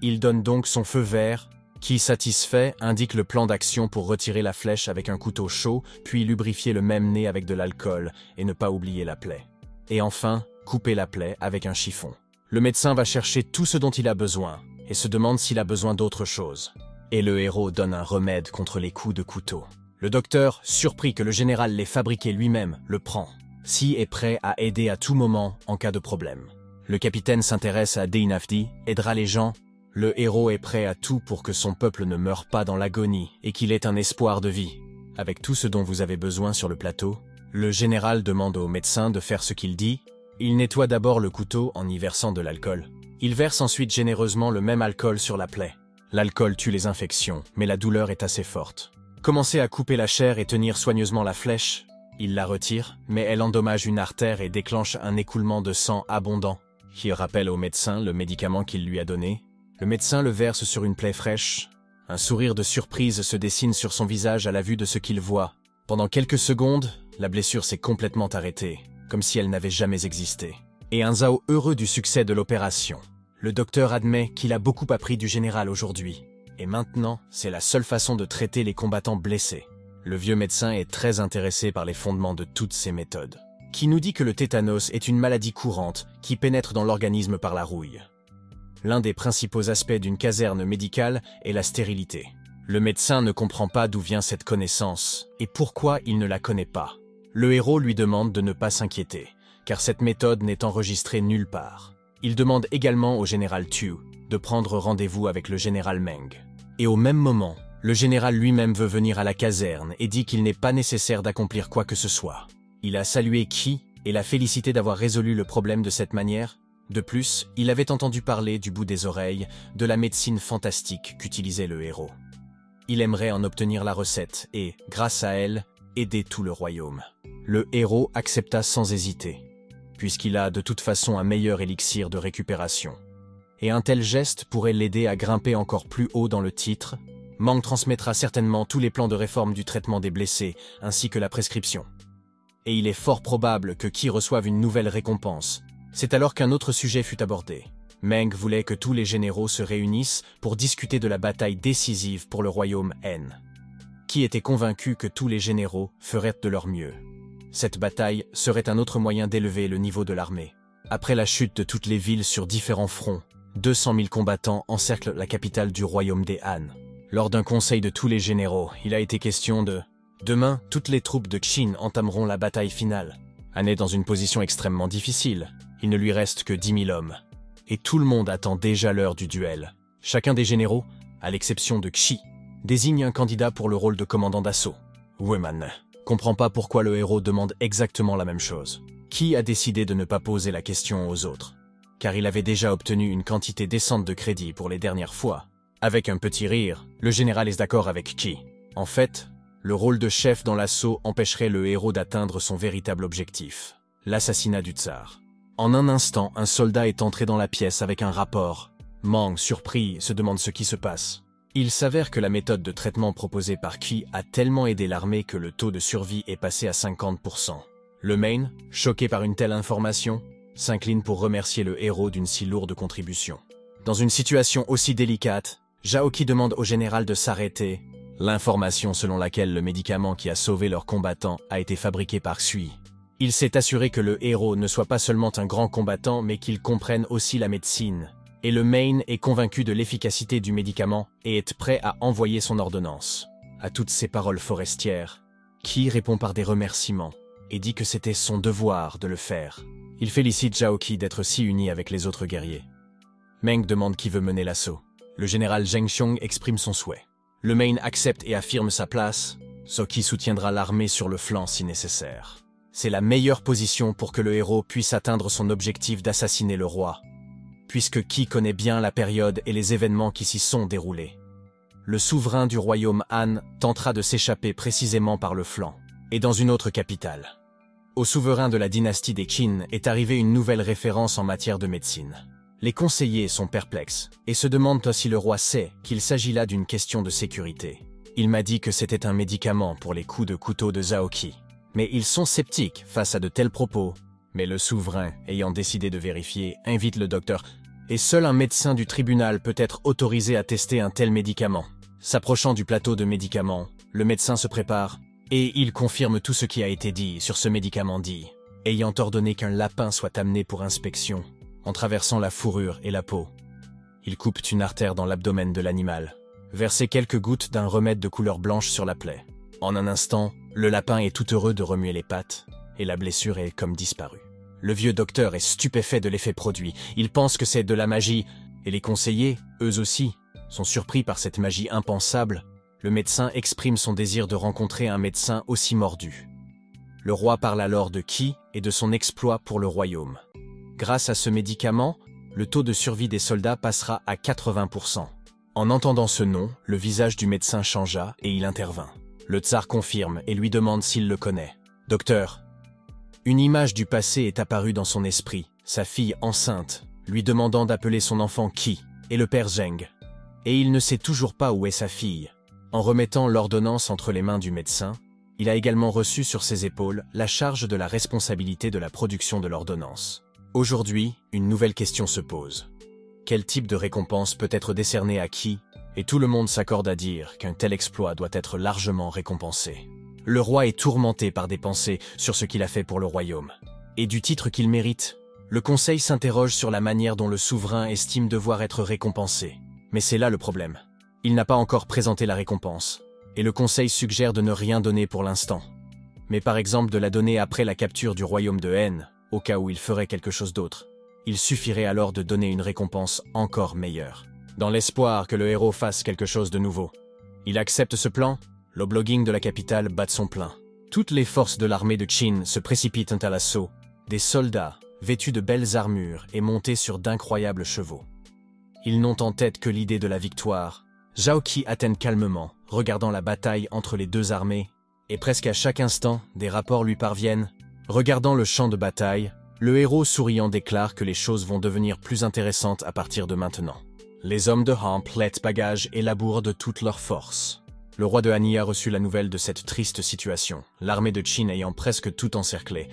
[SPEAKER 1] Il donne donc son feu vert, qui, satisfait, indique le plan d'action pour retirer la flèche avec un couteau chaud, puis lubrifier le même nez avec de l'alcool et ne pas oublier la plaie. Et enfin, couper la plaie avec un chiffon. Le médecin va chercher tout ce dont il a besoin et se demande s'il a besoin d'autre chose. Et le héros donne un remède contre les coups de couteau. Le docteur, surpris que le général l'ait fabriqué lui-même, le prend. Si est prêt à aider à tout moment en cas de problème. Le capitaine s'intéresse à Deinafdi, aidera les gens. Le héros est prêt à tout pour que son peuple ne meure pas dans l'agonie et qu'il ait un espoir de vie. Avec tout ce dont vous avez besoin sur le plateau, le général demande au médecin de faire ce qu'il dit. Il nettoie d'abord le couteau en y versant de l'alcool. Il verse ensuite généreusement le même alcool sur la plaie. L'alcool tue les infections, mais la douleur est assez forte. Commencez à couper la chair et tenir soigneusement la flèche. Il la retire, mais elle endommage une artère et déclenche un écoulement de sang abondant, qui rappelle au médecin le médicament qu'il lui a donné. Le médecin le verse sur une plaie fraîche. Un sourire de surprise se dessine sur son visage à la vue de ce qu'il voit. Pendant quelques secondes, la blessure s'est complètement arrêtée, comme si elle n'avait jamais existé. Et un Zhao heureux du succès de l'opération. Le docteur admet qu'il a beaucoup appris du général aujourd'hui. Et maintenant, c'est la seule façon de traiter les combattants blessés. Le vieux médecin est très intéressé par les fondements de toutes ces méthodes. Qui nous dit que le tétanos est une maladie courante qui pénètre dans l'organisme par la rouille. L'un des principaux aspects d'une caserne médicale est la stérilité. Le médecin ne comprend pas d'où vient cette connaissance et pourquoi il ne la connaît pas. Le héros lui demande de ne pas s'inquiéter, car cette méthode n'est enregistrée nulle part. Il demande également au général Tu de prendre rendez-vous avec le général Meng. Et au même moment, le général lui-même veut venir à la caserne et dit qu'il n'est pas nécessaire d'accomplir quoi que ce soit. Il a salué Qi et l'a félicité d'avoir résolu le problème de cette manière. De plus, il avait entendu parler du bout des oreilles de la médecine fantastique qu'utilisait le héros. Il aimerait en obtenir la recette et, grâce à elle, aider tout le royaume. Le héros accepta sans hésiter, puisqu'il a de toute façon un meilleur élixir de récupération. Et un tel geste pourrait l'aider à grimper encore plus haut dans le titre. Meng transmettra certainement tous les plans de réforme du traitement des blessés, ainsi que la prescription. Et il est fort probable que Qi reçoive une nouvelle récompense. C'est alors qu'un autre sujet fut abordé. Meng voulait que tous les généraux se réunissent pour discuter de la bataille décisive pour le royaume N. Qi était convaincu que tous les généraux feraient de leur mieux. Cette bataille serait un autre moyen d'élever le niveau de l'armée. Après la chute de toutes les villes sur différents fronts, 200 000 combattants encerclent la capitale du royaume des Han. Lors d'un conseil de tous les généraux, il a été question de « Demain, toutes les troupes de Qin entameront la bataille finale. Han est dans une position extrêmement difficile. Il ne lui reste que 10 000 hommes. Et tout le monde attend déjà l'heure du duel. Chacun des généraux, à l'exception de Qi, désigne un candidat pour le rôle de commandant d'assaut. Weman comprend pas pourquoi le héros demande exactement la même chose. Qi a décidé de ne pas poser la question aux autres, car il avait déjà obtenu une quantité décente de crédit pour les dernières fois. Avec un petit rire, le général est d'accord avec Qi. En fait, le rôle de chef dans l'assaut empêcherait le héros d'atteindre son véritable objectif, l'assassinat du tsar. En un instant, un soldat est entré dans la pièce avec un rapport. Meng, surpris, se demande ce qui se passe. Il s'avère que la méthode de traitement proposée par Qi a tellement aidé l'armée que le taux de survie est passé à 50%. Le Main, choqué par une telle information, s'incline pour remercier le héros d'une si lourde contribution. Dans une situation aussi délicate, Zhao-Qi demande au général de s'arrêter. L'information selon laquelle le médicament qui a sauvé leur combattant a été fabriqué par Xui. Il s'est assuré que le héros ne soit pas seulement un grand combattant, mais qu'il comprenne aussi la médecine. Et le Main est convaincu de l'efficacité du médicament et est prêt à envoyer son ordonnance. À toutes ces paroles forestières, Qi répond par des remerciements et dit que c'était son devoir de le faire. Il félicite Zhao-Qi d'être si uni avec les autres guerriers. Meng demande qui veut mener l'assaut. Le général Zheng Xiong exprime son souhait. Le Main accepte et affirme sa place. Zhao-Qi soutiendra l'armée sur le flanc si nécessaire. C'est la meilleure position pour que le héros puisse atteindre son objectif d'assassiner le roi, puisque Qi connaît bien la période et les événements qui s'y sont déroulés. Le souverain du royaume Han tentera de s'échapper précisément par le flanc, et dans une autre capitale. Au souverain de la dynastie des Qin est arrivée une nouvelle référence en matière de médecine. Les conseillers sont perplexes et se demandent si le roi sait qu'il s'agit là d'une question de sécurité. Il m'a dit que c'était un médicament pour les coups de couteau de Zhao-Qi. Mais ils sont sceptiques face à de tels propos. Mais le souverain, ayant décidé de vérifier, invite le docteur, et seul un médecin du tribunal peut être autorisé à tester un tel médicament. S'approchant du plateau de médicaments, le médecin se prépare, et il confirme tout ce qui a été dit sur ce médicament dit, ayant ordonné qu'un lapin soit amené pour inspection, en traversant la fourrure et la peau. Il coupe une artère dans l'abdomen de l'animal, verse quelques gouttes d'un remède de couleur blanche sur la plaie. En un instant, le lapin est tout heureux de remuer les pattes, et la blessure est comme disparue. Le vieux docteur est stupéfait de l'effet produit. Il pense que c'est de la magie, et les conseillers, eux aussi, sont surpris par cette magie impensable. Le médecin exprime son désir de rencontrer un médecin aussi mordu. Le roi parle alors de Qi et de son exploit pour le royaume. Grâce à ce médicament, le taux de survie des soldats passera à 80%. En entendant ce nom, le visage du médecin changea et il intervint. Le tsar confirme et lui demande s'il le connaît. « Docteur, une image du passé est apparue dans son esprit, sa fille enceinte, lui demandant d'appeler son enfant Qi, et le père Zheng. Et il ne sait toujours pas où est sa fille. En remettant l'ordonnance entre les mains du médecin, il a également reçu sur ses épaules la charge de la responsabilité de la production de l'ordonnance. Aujourd'hui, une nouvelle question se pose. Quel type de récompense peut être décerné à Qi? Et tout le monde s'accorde à dire qu'un tel exploit doit être largement récompensé. Le roi est tourmenté par des pensées sur ce qu'il a fait pour le royaume. Et du titre qu'il mérite, le conseil s'interroge sur la manière dont le souverain estime devoir être récompensé. Mais c'est là le problème. Il n'a pas encore présenté la récompense, et le conseil suggère de ne rien donner pour l'instant. Mais par exemple de la donner après la capture du royaume de Hen, au cas où il ferait quelque chose d'autre. Il suffirait alors de donner une récompense encore meilleure, dans l'espoir que le héros fasse quelque chose de nouveau. Il accepte ce plan. L'oblogging de la capitale bat son plein. Toutes les forces de l'armée de Qin se précipitent à l'assaut. Des soldats, vêtus de belles armures et montés sur d'incroyables chevaux. Ils n'ont en tête que l'idée de la victoire. Zhao-Qi attend calmement, regardant la bataille entre les deux armées, et presque à chaque instant, des rapports lui parviennent. Regardant le champ de bataille, le héros souriant déclare que les choses vont devenir plus intéressantes à partir de maintenant. Les hommes de Han plètent bagages et labourent de toutes leurs forces. Le roi de Hanyi a reçu la nouvelle de cette triste situation, l'armée de Qin ayant presque tout encerclé.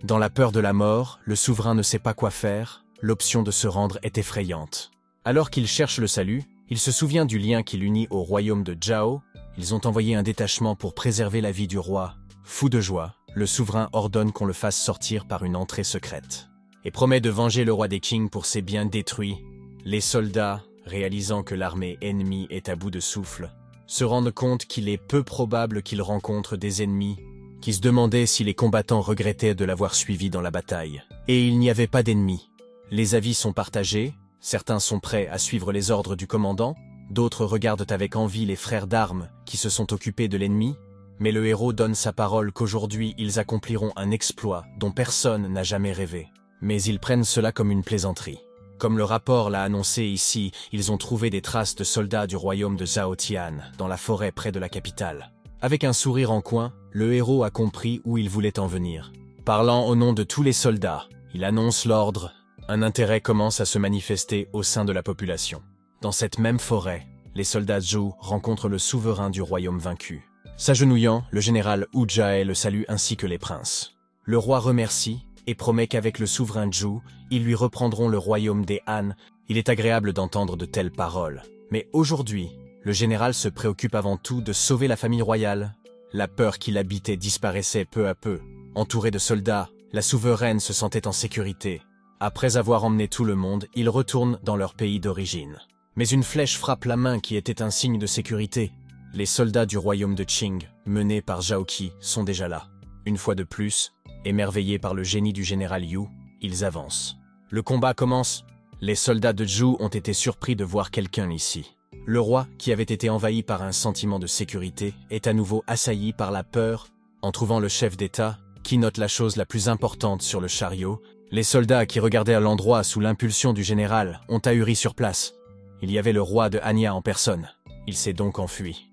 [SPEAKER 1] Dans la peur de la mort, le souverain ne sait pas quoi faire, l'option de se rendre est effrayante. Alors qu'il cherche le salut, il se souvient du lien qui l'unit au royaume de Zhao. Ils ont envoyé un détachement pour préserver la vie du roi. Fou de joie, le souverain ordonne qu'on le fasse sortir par une entrée secrète, et promet de venger le roi des Qing pour ses biens détruits. Les soldats, réalisant que l'armée ennemie est à bout de souffle, se rendent compte qu'il est peu probable qu'ils rencontrent des ennemis, qui se demandaient si les combattants regrettaient de l'avoir suivi dans la bataille. Et il n'y avait pas d'ennemis. Les avis sont partagés, certains sont prêts à suivre les ordres du commandant, d'autres regardent avec envie les frères d'armes qui se sont occupés de l'ennemi, mais le héros donne sa parole qu'aujourd'hui ils accompliront un exploit dont personne n'a jamais rêvé. Mais ils prennent cela comme une plaisanterie. Comme le rapport l'a annoncé ici, ils ont trouvé des traces de soldats du royaume de Zhao Tian, dans la forêt près de la capitale. Avec un sourire en coin, le héros a compris où il voulait en venir. Parlant au nom de tous les soldats, il annonce l'ordre. Un intérêt commence à se manifester au sein de la population. Dans cette même forêt, les soldats Zhou rencontrent le souverain du royaume vaincu. S'agenouillant, le général Hu Jie le salue ainsi que les princes. Le roi remercie et promet qu'avec le souverain Zhou, ils lui reprendront le royaume des Han Il est agréable d'entendre de telles paroles. Mais aujourd'hui, le général se préoccupe avant tout de sauver la famille royale. La peur qui l'habitait disparaissait peu à peu. Entouré de soldats, la souveraine se sentait en sécurité. Après avoir emmené tout le monde, ils retournent dans leur pays d'origine. Mais une flèche frappe la main qui était un signe de sécurité. Les soldats du royaume de Qing, menés par Zhao Qi, sont déjà là. Une fois de plus, émerveillés par le génie du général Yu, ils avancent. Le combat commence. Les soldats de Zhou ont été surpris de voir quelqu'un ici. Le roi, qui avait été envahi par un sentiment de sécurité, est à nouveau assailli par la peur. En trouvant le chef d'État, qui note la chose la plus importante sur le chariot, les soldats qui regardaient à l'endroit sous l'impulsion du général ont ahuri sur place. Il y avait le roi de Hanya en personne. Il s'est donc enfui.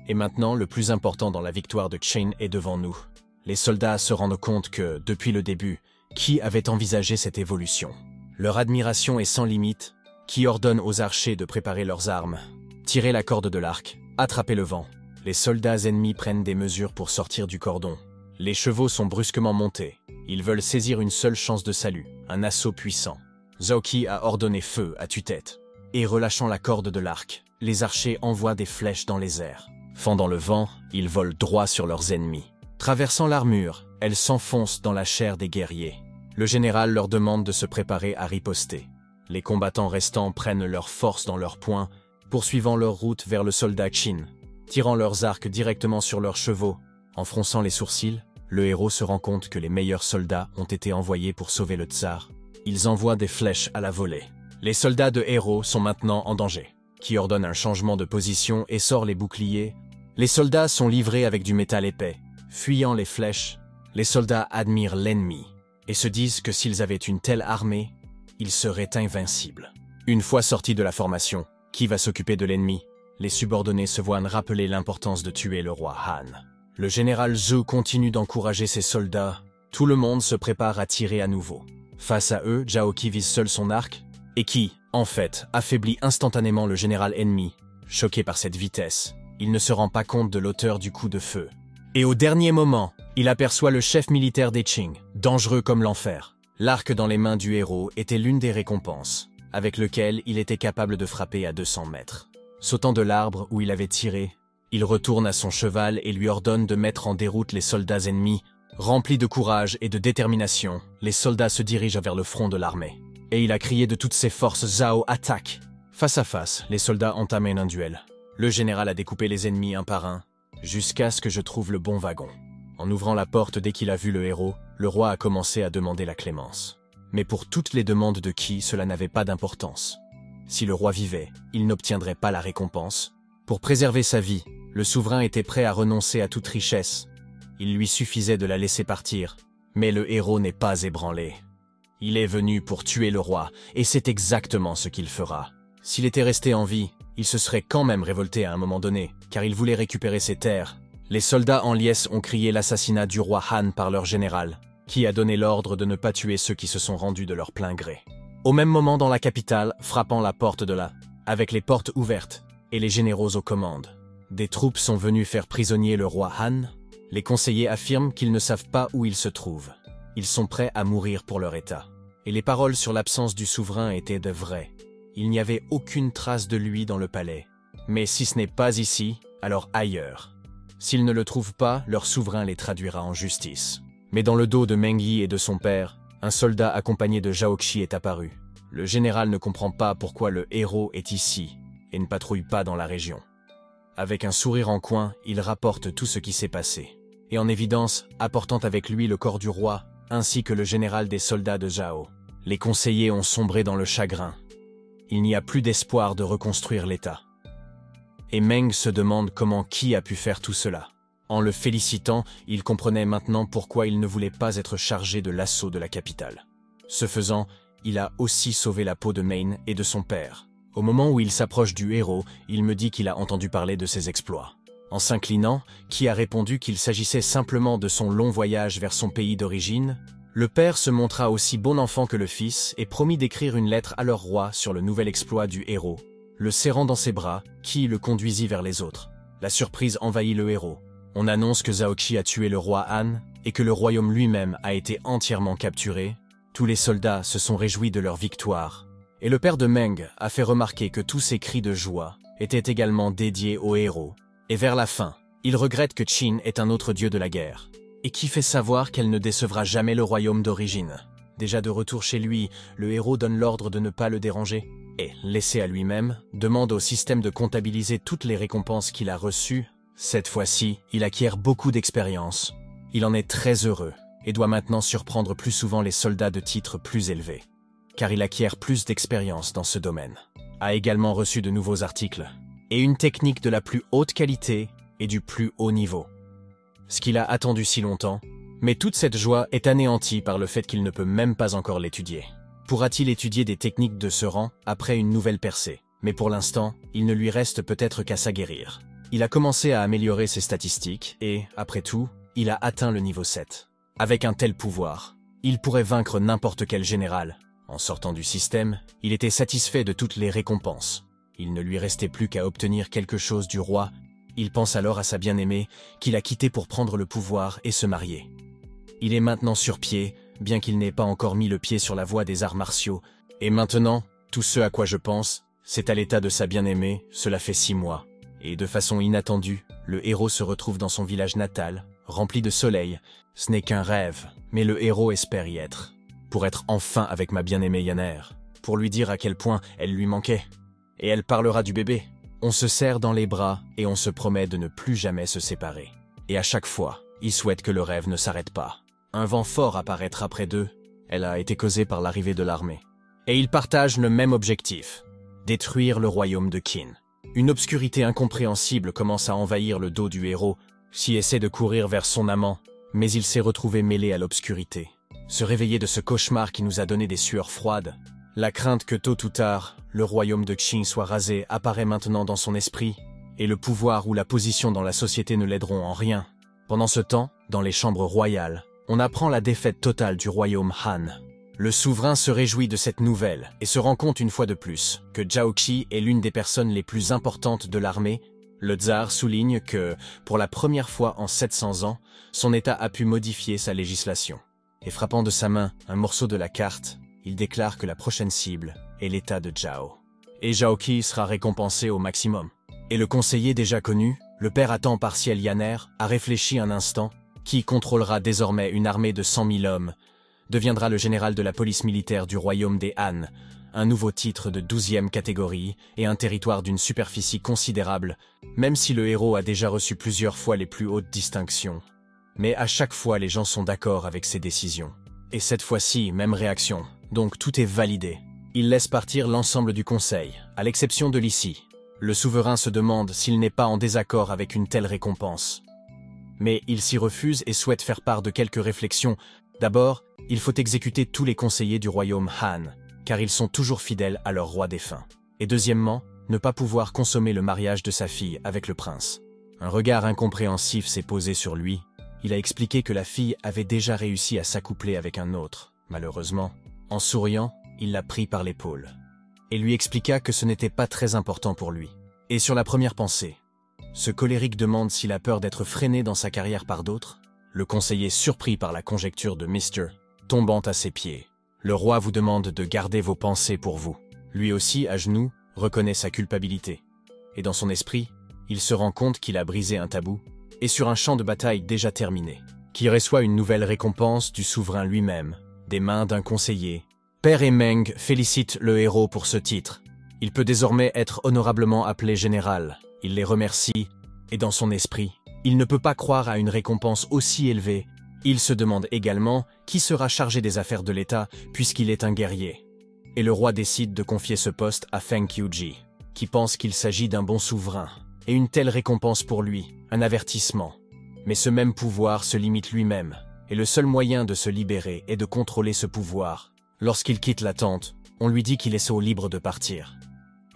[SPEAKER 1] Et maintenant, le plus important dans la victoire de Qin est devant nous. Les soldats se rendent compte que, depuis le début, Qi avait envisagé cette évolution. Leur admiration est sans limite. Qi ordonne aux archers de préparer leurs armes, tirer la corde de l'arc, attraper le vent. Les soldats ennemis prennent des mesures pour sortir du cordon. Les chevaux sont brusquement montés. Ils veulent saisir une seule chance de salut, un assaut puissant. Zhao Qi a ordonné feu à tue-tête. Et relâchant la corde de l'arc, les archers envoient des flèches dans les airs. Fendant le vent, ils volent droit sur leurs ennemis. Traversant l'armure, elles s'enfoncent dans la chair des guerriers. Le général leur demande de se préparer à riposter. Les combattants restants prennent leur force dans leurs poings, poursuivant leur route vers le soldat Qin. Tirant leurs arcs directement sur leurs chevaux, en fronçant les sourcils, le héros se rend compte que les meilleurs soldats ont été envoyés pour sauver le tsar. Ils envoient des flèches à la volée. Les soldats de héros sont maintenant en danger. Qui ordonne un changement de position et sort les boucliers. Les soldats sont livrés avec du métal épais. Fuyant les flèches, les soldats admirent l'ennemi et se disent que s'ils avaient une telle armée, ils seraient invincibles. Une fois sortis de la formation, qui va s'occuper de l'ennemi? Les subordonnés se voient rappeler l'importance de tuer le roi Han. Le général Zhou continue d'encourager ses soldats. Tout le monde se prépare à tirer à nouveau. Face à eux, Zhao Qi vise seul son arc, et qui, en fait, affaiblit instantanément le général ennemi. Choqué par cette vitesse, il ne se rend pas compte de l'auteur du coup de feu. Et au dernier moment, il aperçoit le chef militaire des Qing, dangereux comme l'enfer. L'arc dans les mains du héros était l'une des récompenses, avec lequel il était capable de frapper à 200 mètres. Sautant de l'arbre où il avait tiré, il retourne à son cheval et lui ordonne de mettre en déroute les soldats ennemis. Remplis de courage et de détermination, les soldats se dirigent vers le front de l'armée. Et il a crié de toutes ses forces « Zhao, attaque !» Face à face, les soldats entament un duel. Le général a découpé les ennemis un par un, jusqu'à ce que je trouve le bon wagon. En ouvrant la porte dès qu'il a vu le héros, le roi a commencé à demander la clémence. Mais pour toutes les demandes de Qi, cela n'avait pas d'importance. Si le roi vivait, il n'obtiendrait pas la récompense. Pour préserver sa vie, le souverain était prêt à renoncer à toute richesse. Il lui suffisait de la laisser partir. Mais le héros n'est pas ébranlé. Il est venu pour tuer le roi, et c'est exactement ce qu'il fera. S'il était resté en vie, il se serait quand même révolté à un moment donné, car il voulait récupérer ses terres. Les soldats en liesse ont crié l'assassinat du roi Han par leur général, qui a donné l'ordre de ne pas tuer ceux qui se sont rendus de leur plein gré. Au même moment dans la capitale, frappant la porte de la, avec les portes ouvertes, et les généraux aux commandes. Des troupes sont venues faire prisonnier le roi Han. Les conseillers affirment qu'ils ne savent pas où il se trouve. Ils sont prêts à mourir pour leur État. Et les paroles sur l'absence du souverain étaient de vraies. Il n'y avait aucune trace de lui dans le palais. Mais si ce n'est pas ici, alors ailleurs. S'ils ne le trouvent pas, leur souverain les traduira en justice. Mais dans le dos de Meng Yi et de son père, un soldat accompagné de Zhao Qi est apparu. Le général ne comprend pas pourquoi le héros est ici et ne patrouille pas dans la région. Avec un sourire en coin, il rapporte tout ce qui s'est passé. Et en évidence, apportant avec lui le corps du roi, ainsi que le général des soldats de Zhao. Les conseillers ont sombré dans le chagrin. Il n'y a plus d'espoir de reconstruire l'État. Et Meng se demande comment Qi a pu faire tout cela. En le félicitant, il comprenait maintenant pourquoi il ne voulait pas être chargé de l'assaut de la capitale. Ce faisant, il a aussi sauvé la peau de Main et de son père. Au moment où il s'approche du héros, il me dit qu'il a entendu parler de ses exploits. En s'inclinant, Qi a répondu qu'il s'agissait simplement de son long voyage vers son pays d'origine. Le père se montra aussi bon enfant que le fils et promit d'écrire une lettre à leur roi sur le nouvel exploit du héros. Le serrant dans ses bras, Qi le conduisit vers les autres. La surprise envahit le héros. On annonce que Zhao Qi a tué le roi Han et que le royaume lui-même a été entièrement capturé. Tous les soldats se sont réjouis de leur victoire Et le père de Meng a fait remarquer que tous ces cris de joie étaient également dédiés au héros. Et vers la fin, il regrette que Qin est un autre dieu de la guerre. Et qui fait savoir qu'elle ne décevra jamais le royaume d'origine. Déjà de retour chez lui, le héros donne l'ordre de ne pas le déranger. Et, laissé à lui-même, demande au système de comptabiliser toutes les récompenses qu'il a reçues. Cette fois-ci, il acquiert beaucoup d'expérience. Il en est très heureux et doit maintenant surprendre plus souvent les soldats de titres plus élevés. Car il acquiert plus d'expérience dans ce domaine. A également reçu de nouveaux articles et une technique de la plus haute qualité et du plus haut niveau. Ce qu'il a attendu si longtemps, mais toute cette joie est anéantie par le fait qu'il ne peut même pas encore l'étudier. Pourra-t-il étudier des techniques de ce rang après une nouvelle percée? Mais pour l'instant, il ne lui reste peut-être qu'à s'aguerrir. Il a commencé à améliorer ses statistiques et, après tout, il a atteint le niveau 7. Avec un tel pouvoir, il pourrait vaincre n'importe quel général. En sortant du système, il était satisfait de toutes les récompenses. Il ne lui restait plus qu'à obtenir quelque chose du roi. Il pense alors à sa bien-aimée, qu'il a quittée pour prendre le pouvoir et se marier. Il est maintenant sur pied, bien qu'il n'ait pas encore mis le pied sur la voie des arts martiaux. Et maintenant, tout ce à quoi je pense, c'est à l'état de sa bien-aimée, cela fait 6 mois. Et de façon inattendue, le héros se retrouve dans son village natal, rempli de soleil. Ce n'est qu'un rêve, mais le héros espère y être. Pour être enfin avec ma bien-aimée Yanner, pour lui dire à quel point elle lui manquait. Et elle parlera du bébé. On se serre dans les bras et on se promet de ne plus jamais se séparer. Et à chaque fois, il souhaite que le rêve ne s'arrête pas. Un vent fort apparaîtra près d'eux. Elle a été causée par l'arrivée de l'armée. Et ils partagent le même objectif, détruire le royaume de Qin. Une obscurité incompréhensible commence à envahir le dos du héros, qui essaie de courir vers son amant, mais il s'est retrouvé mêlé à l'obscurité. Se réveiller de ce cauchemar qui nous a donné des sueurs froides. La crainte que tôt ou tard, le royaume de Qin soit rasé apparaît maintenant dans son esprit, et le pouvoir ou la position dans la société ne l'aideront en rien. Pendant ce temps, dans les chambres royales, on apprend la défaite totale du royaume Han. Le souverain se réjouit de cette nouvelle et se rend compte une fois de plus que Zhao Qi est l'une des personnes les plus importantes de l'armée. Le tsar souligne que, pour la première fois en 700 ans, son État a pu modifier sa législation. Et frappant de sa main un morceau de la carte, il déclare que la prochaine cible est l'État de Zhao. Et Zhao Qi sera récompensé au maximum. Et le conseiller déjà connu, le père à temps partiel Yanner, a réfléchi un instant, qui contrôlera désormais une armée de 100 000 hommes, deviendra le général de la police militaire du royaume des Han, un nouveau titre de 12e catégorie et un territoire d'une superficie considérable, même si le héros a déjà reçu plusieurs fois les plus hautes distinctions. Mais à chaque fois, les gens sont d'accord avec ses décisions. Et cette fois-ci, même réaction, donc tout est validé. Il laisse partir l'ensemble du conseil, à l'exception de Lissi. Le souverain se demande s'il n'est pas en désaccord avec une telle récompense. Mais il s'y refuse et souhaite faire part de quelques réflexions. D'abord, il faut exécuter tous les conseillers du royaume Han, car ils sont toujours fidèles à leur roi défunt. Et deuxièmement, ne pas pouvoir consommer le mariage de sa fille avec le prince. Un regard incompréhensif s'est posé sur lui. Il a expliqué que la fille avait déjà réussi à s'accoupler avec un autre. Malheureusement, en souriant, il l'a pris par l'épaule et lui expliqua que ce n'était pas très important pour lui. Et sur la première pensée, ce colérique demande s'il a peur d'être freiné dans sa carrière par d'autres. Le conseiller, surpris par la conjecture de Mr. tombant à ses pieds. Le roi vous demande de garder vos pensées pour vous. Lui aussi, à genoux, reconnaît sa culpabilité. Et dans son esprit, il se rend compte qu'il a brisé un tabou, et sur un champ de bataille déjà terminé, qui reçoit une nouvelle récompense du souverain lui-même, des mains d'un conseiller. Père et Meng félicitent le héros pour ce titre. Il peut désormais être honorablement appelé général. Il les remercie, et dans son esprit, il ne peut pas croire à une récompense aussi élevée. Il se demande également qui sera chargé des affaires de l'État puisqu'il est un guerrier. Et le roi décide de confier ce poste à Feng Qiuji, qui pense qu'il s'agit d'un bon souverain. Et une telle récompense pour lui, un avertissement. Mais ce même pouvoir se limite lui-même, et le seul moyen de se libérer est de contrôler ce pouvoir. Lorsqu'il quitte la tente, on lui dit qu'il est libre de partir.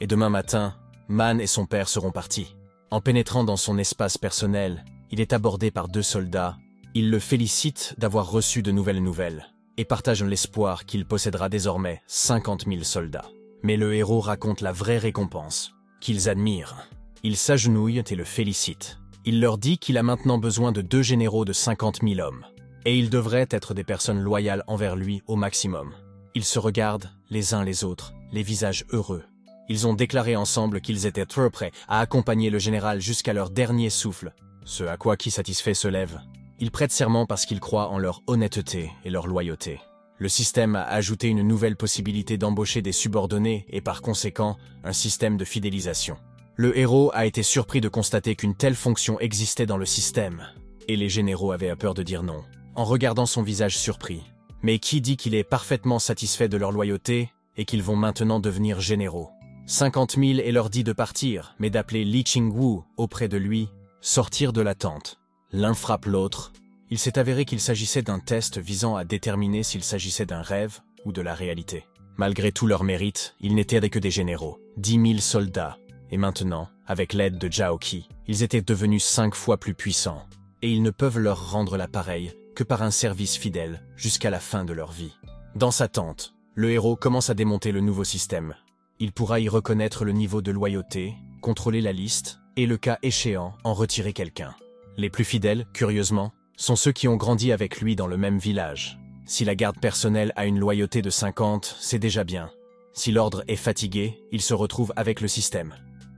[SPEAKER 1] Et demain matin, Man et son père seront partis. En pénétrant dans son espace personnel, il est abordé par 2 soldats. Ils le félicitent d'avoir reçu de nouvelles nouvelles, et partagent l'espoir qu'il possédera désormais 50 000 soldats. Mais le héros raconte la vraie récompense, qu'ils admirent. Ils s'agenouillent et le félicitent. Il leur dit qu'il a maintenant besoin de 2 généraux de 50 000 hommes. Et ils devraient être des personnes loyales envers lui au maximum. Ils se regardent, les uns les autres, les visages heureux. Ils ont déclaré ensemble qu'ils étaient trop prêts à accompagner le général jusqu'à leur dernier souffle, ce à quoi Ki satisfait se lève. Ils prêtent serment parce qu'ils croient en leur honnêteté et leur loyauté. Le système a ajouté une nouvelle possibilité d'embaucher des subordonnés et par conséquent, un système de fidélisation. Le héros a été surpris de constater qu'une telle fonction existait dans le système, et les généraux avaient peur de dire non, en regardant son visage surpris. Mais Ki dit qu'il est parfaitement satisfait de leur loyauté et qu'ils vont maintenant devenir généraux. 50 000 et leur dit de partir, mais d'appeler Li Qingwu auprès de lui, sortir de la tente. L'un frappe l'autre. Il s'est avéré qu'il s'agissait d'un test visant à déterminer s'il s'agissait d'un rêve ou de la réalité. Malgré tout leur mérite, ils n'étaient que des généraux, 10 000 soldats, et maintenant, avec l'aide de Zhao Qi, ils étaient devenus 5 fois plus puissants, et ils ne peuvent leur rendre l'appareil que par un service fidèle jusqu'à la fin de leur vie. Dans sa tente, le héros commence à démonter le nouveau système. Il pourra y reconnaître le niveau de loyauté, contrôler la liste, et le cas échéant, en retirer quelqu'un. Les plus fidèles, curieusement, sont ceux qui ont grandi avec lui dans le même village. Si la garde personnelle a une loyauté de 50, c'est déjà bien. Si l'ordre est fatigué, il se retrouve avec le système.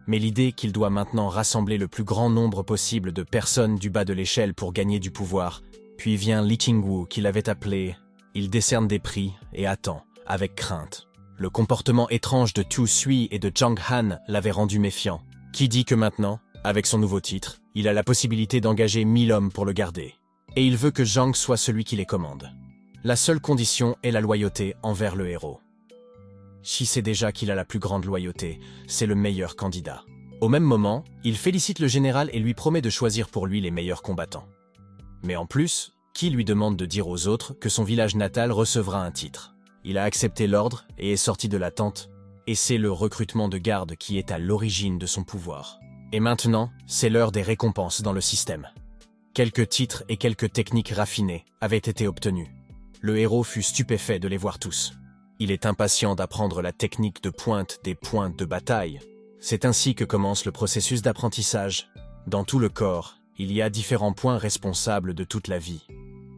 [SPEAKER 1] Mais l'idée qu'il doit maintenant rassembler le plus grand nombre possible de personnes du bas de l'échelle pour gagner du pouvoir, puis vient Li Qingwu qui l'avait appelé. Il décerne des prix et attend, avec crainte. Le comportement étrange de Tu Sui et de Zhang Han l'avait rendu méfiant. Qui dit que maintenant, avec son nouveau titre, il a la possibilité d'engager 1000 hommes pour le garder. Et il veut que Zhang soit celui qui les commande. La seule condition est la loyauté envers le héros. Shi sait déjà qu'il a la plus grande loyauté, c'est le meilleur candidat. Au même moment, il félicite le général et lui promet de choisir pour lui les meilleurs combattants. Mais en plus, Ki lui demande de dire aux autres que son village natal recevra un titre. Il a accepté l'ordre et est sorti de la tente, et c'est le recrutement de garde qui est à l'origine de son pouvoir. Et maintenant, c'est l'heure des récompenses dans le système. Quelques titres et quelques techniques raffinées avaient été obtenus. Le héros fut stupéfait de les voir tous. Il est impatient d'apprendre la technique de pointe des pointes de bataille. C'est ainsi que commence le processus d'apprentissage. Dans tout le corps, il y a différents points responsables de toute la vie.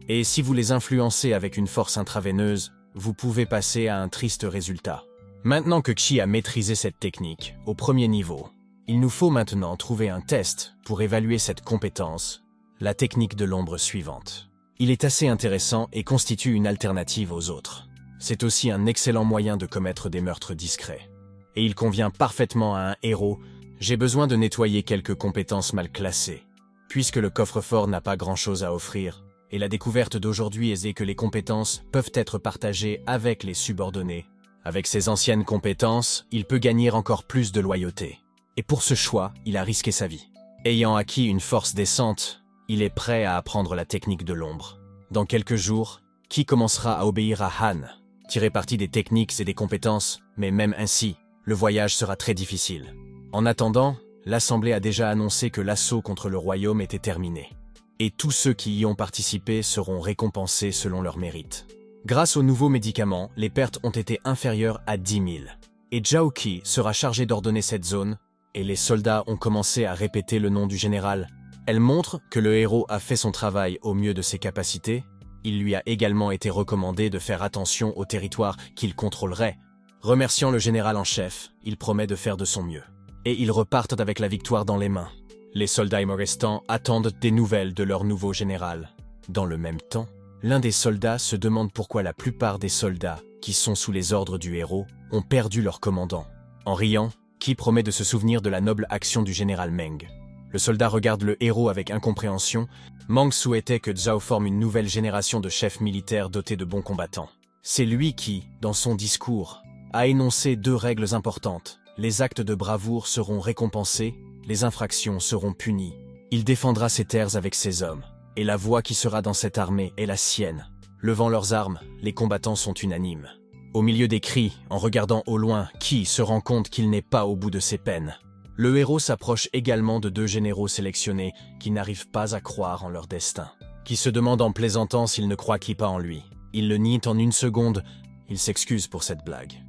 [SPEAKER 1] Et si vous les influencez avec une force intraveineuse, vous pouvez passer à un triste résultat. Maintenant que Qi a maîtrisé cette technique, au premier niveau, il nous faut maintenant trouver un test pour évaluer cette compétence, la technique de l'ombre suivante. Il est assez intéressant et constitue une alternative aux autres. C'est aussi un excellent moyen de commettre des meurtres discrets. Et il convient parfaitement à un héros. J'ai besoin de nettoyer quelques compétences mal classées. Puisque le coffre-fort n'a pas grand-chose à offrir, et la découverte d'aujourd'hui est que les compétences peuvent être partagées avec les subordonnés. Avec ses anciennes compétences, il peut gagner encore plus de loyauté. Et pour ce choix, il a risqué sa vie. Ayant acquis une force décente, il est prêt à apprendre la technique de l'ombre. Dans quelques jours, Qi commencera à obéir à Han, tirer parti des techniques et des compétences, mais même ainsi, le voyage sera très difficile. En attendant, l'Assemblée a déjà annoncé que l'assaut contre le royaume était terminé. Et tous ceux qui y ont participé seront récompensés selon leur mérite. Grâce aux nouveaux médicaments, les pertes ont été inférieures à 10 000. Et Zhao Qi sera chargé d'ordonner cette zone, et les soldats ont commencé à répéter le nom du général. Elle montre que le héros a fait son travail au mieux de ses capacités. Il lui a également été recommandé de faire attention au territoire qu'il contrôlerait. Remerciant le général en chef, il promet de faire de son mieux. Et ils repartent avec la victoire dans les mains. Les soldats restants attendent des nouvelles de leur nouveau général. Dans le même temps, l'un des soldats se demande pourquoi la plupart des soldats, qui sont sous les ordres du héros, ont perdu leur commandant. En riant, Qi promet de se souvenir de la noble action du général Meng. Le soldat regarde le héros avec incompréhension. Meng souhaitait que Zhao forme une nouvelle génération de chefs militaires dotés de bons combattants. C'est lui qui, dans son discours, a énoncé 2 règles importantes. Les actes de bravoure seront récompensés, les infractions seront punies. Il défendra ses terres avec ses hommes, et la voix qui sera dans cette armée est la sienne. Levant leurs armes, les combattants sont unanimes. Au milieu des cris, en regardant au loin, Qi se rend compte qu'il n'est pas au bout de ses peines. Le héros s'approche également de 2 généraux sélectionnés qui n'arrivent pas à croire en leur destin. Qui se demande en plaisantant s'ils ne croient pas en lui. Il le nie en 1 seconde, il s'excuse pour cette blague.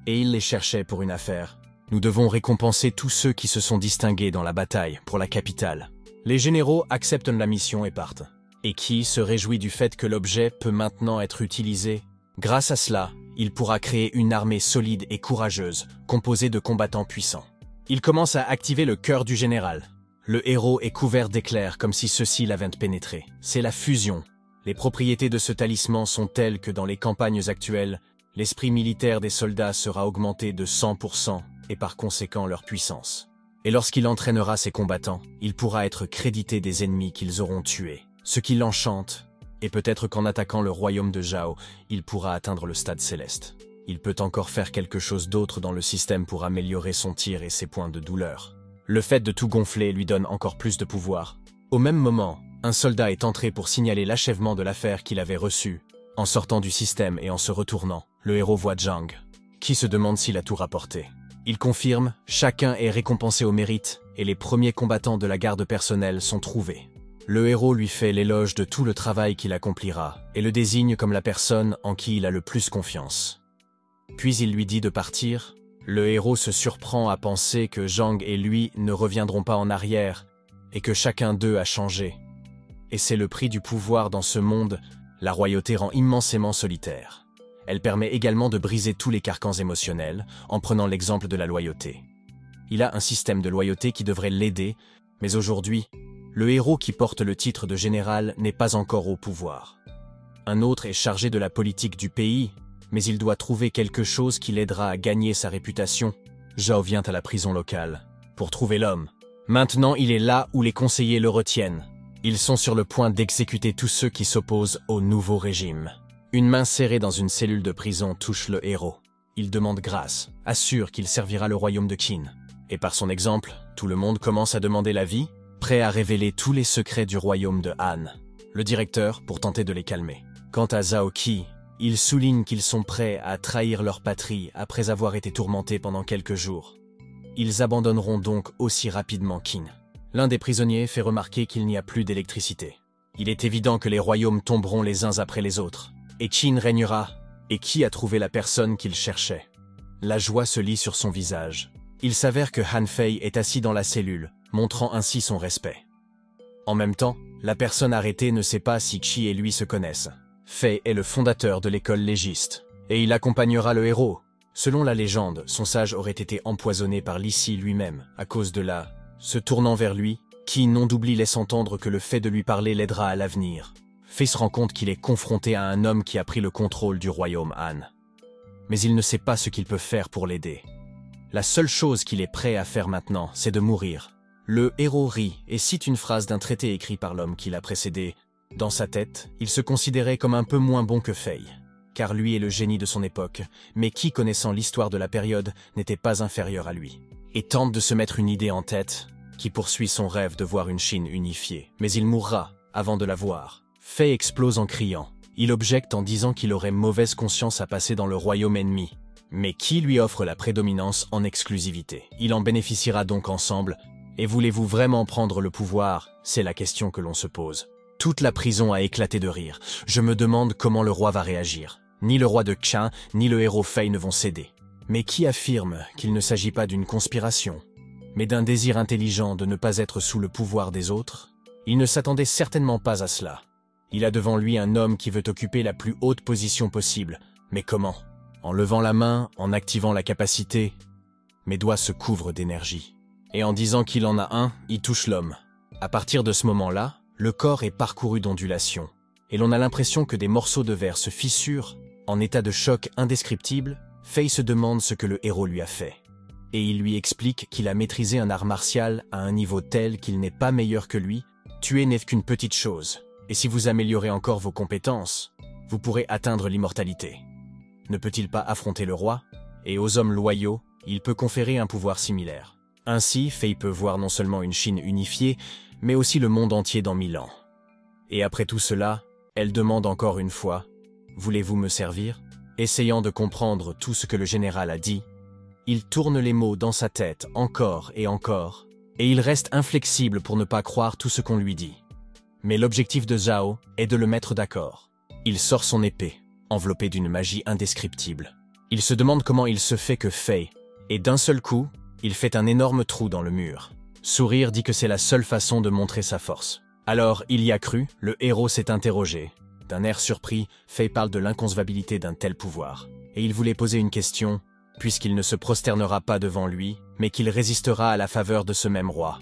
[SPEAKER 1] Et il les cherchait pour une affaire. Nous devons récompenser tous ceux qui se sont distingués dans la bataille pour la capitale. Les généraux acceptent la mission et partent. Et Qi se réjouit du fait que l'objet peut maintenant être utilisé. Grâce à cela, il pourra créer une armée solide et courageuse, composée de combattants puissants. Il commence à activer le cœur du général. Le héros est couvert d'éclairs comme si ceux-ci l'avaient pénétré. C'est la fusion. Les propriétés de ce talisman sont telles que dans les campagnes actuelles, l'esprit militaire des soldats sera augmenté de 100% et par conséquent leur puissance. Et lorsqu'il entraînera ses combattants, il pourra être crédité des ennemis qu'ils auront tués, ce qui l'enchante, et peut-être qu'en attaquant le royaume de Zhao, il pourra atteindre le stade céleste. Il peut encore faire quelque chose d'autre dans le système pour améliorer son tir et ses points de douleur. Le fait de tout gonfler lui donne encore plus de pouvoir. Au même moment, un soldat est entré pour signaler l'achèvement de l'affaire qu'il avait reçue. En sortant du système et en se retournant, le héros voit Zhang, qui se demande s'il a tout rapporté. Il confirme, chacun est récompensé au mérite, et les premiers combattants de la garde personnelle sont trouvés. Le héros lui fait l'éloge de tout le travail qu'il accomplira, et le désigne comme la personne en qui il a le plus confiance. Puis il lui dit de partir. Le héros se surprend à penser que Zhang et lui ne reviendront pas en arrière, et que chacun d'eux a changé. Et c'est le prix du pouvoir dans ce monde, la royauté rend immensément solitaire. Elle permet également de briser tous les carcans émotionnels, en prenant l'exemple de la loyauté. Il a un système de loyauté qui devrait l'aider, mais aujourd'hui, le héros qui porte le titre de général n'est pas encore au pouvoir. Un autre est chargé de la politique du pays, mais il doit trouver quelque chose qui l'aidera à gagner sa réputation. Zhao vient à la prison locale pour trouver l'homme. Maintenant, il est là où les conseillers le retiennent. Ils sont sur le point d'exécuter tous ceux qui s'opposent au nouveau régime. Une main serrée dans une cellule de prison touche le héros. Il demande grâce, assure qu'il servira le royaume de Qin. Et par son exemple, tout le monde commence à demander l'avis, prêt à révéler tous les secrets du royaume de Han. Le directeur, pour tenter de les calmer. Quant à Zhao Qi, il souligne qu'ils sont prêts à trahir leur patrie après avoir été tourmentés pendant quelques jours. Ils abandonneront donc aussi rapidement Qin. L'un des prisonniers fait remarquer qu'il n'y a plus d'électricité. Il est évident que les royaumes tomberont les uns après les autres. Et Qin régnera. Et qui a trouvé la personne qu'il cherchait? La joie se lit sur son visage. Il s'avère que Han Fei est assis dans la cellule, montrant ainsi son respect. En même temps, la personne arrêtée ne sait pas si Qi et lui se connaissent. Fei est le fondateur de l'école légiste, et il accompagnera le héros. Selon la légende, son sage aurait été empoisonné par Li Si lui-même, à cause de la... Se tournant vers lui, Qi non d'oubli laisse entendre que le fait de lui parler l'aidera à l'avenir. Fei se rend compte qu'il est confronté à un homme qui a pris le contrôle du royaume Han. Mais il ne sait pas ce qu'il peut faire pour l'aider. La seule chose qu'il est prêt à faire maintenant, c'est de mourir. Le héros rit et cite une phrase d'un traité écrit par l'homme qui l'a précédé. Dans sa tête, il se considérait comme un peu moins bon que Fei, car lui est le génie de son époque, mais qui, connaissant l'histoire de la période, n'était pas inférieur à lui. Et tente de se mettre une idée en tête, qui poursuit son rêve de voir une Chine unifiée. Mais il mourra avant de la voir. Fei explose en criant. Il objecte en disant qu'il aurait mauvaise conscience à passer dans le royaume ennemi, mais qui lui offre la prédominance en exclusivité. Il en bénéficiera donc ensemble, et voulez-vous vraiment prendre le pouvoir? C'est la question que l'on se pose. Toute la prison a éclaté de rire. Je me demande comment le roi va réagir. Ni le roi de Qian, ni le héros Fei ne vont céder. Mais qui affirme qu'il ne s'agit pas d'une conspiration, mais d'un désir intelligent de ne pas être sous le pouvoir des autres? Il ne s'attendait certainement pas à cela. Il a devant lui un homme qui veut occuper la plus haute position possible. Mais comment? En levant la main, en activant la capacité. Mes doigts se couvrent d'énergie. Et en disant qu'il en a un, il touche l'homme. À partir de ce moment-là, le corps est parcouru d'ondulations, et l'on a l'impression que des morceaux de verre se fissurent. En état de choc indescriptible, Fei se demande ce que le héros lui a fait. Et il lui explique qu'il a maîtrisé un art martial à un niveau tel qu'il n'est pas meilleur que lui. Tuer n'est qu'une petite chose, et si vous améliorez encore vos compétences, vous pourrez atteindre l'immortalité. Ne peut-il pas affronter le roi? Et aux hommes loyaux, il peut conférer un pouvoir similaire. Ainsi, Fei peut voir non seulement une Chine unifiée, mais aussi le monde entier dans 1000 ans. Et après tout cela, elle demande encore une fois, « Voulez-vous me servir ?» Essayant de comprendre tout ce que le général a dit, il tourne les mots dans sa tête encore, et il reste inflexible pour ne pas croire tout ce qu'on lui dit. Mais l'objectif de Zhao est de le mettre d'accord. Il sort son épée, enveloppée d'une magie indescriptible. Il se demande comment il se fait que Fei, et d'un seul coup, il fait un énorme trou dans le mur. Sourire dit que c'est la seule façon de montrer sa force. Alors, il y a cru, le héros s'est interrogé. D'un air surpris, Fei parle de l'inconcevabilité d'un tel pouvoir. et il voulait poser une question, puisqu'il ne se prosternera pas devant lui, mais qu'il résistera à la faveur de ce même roi.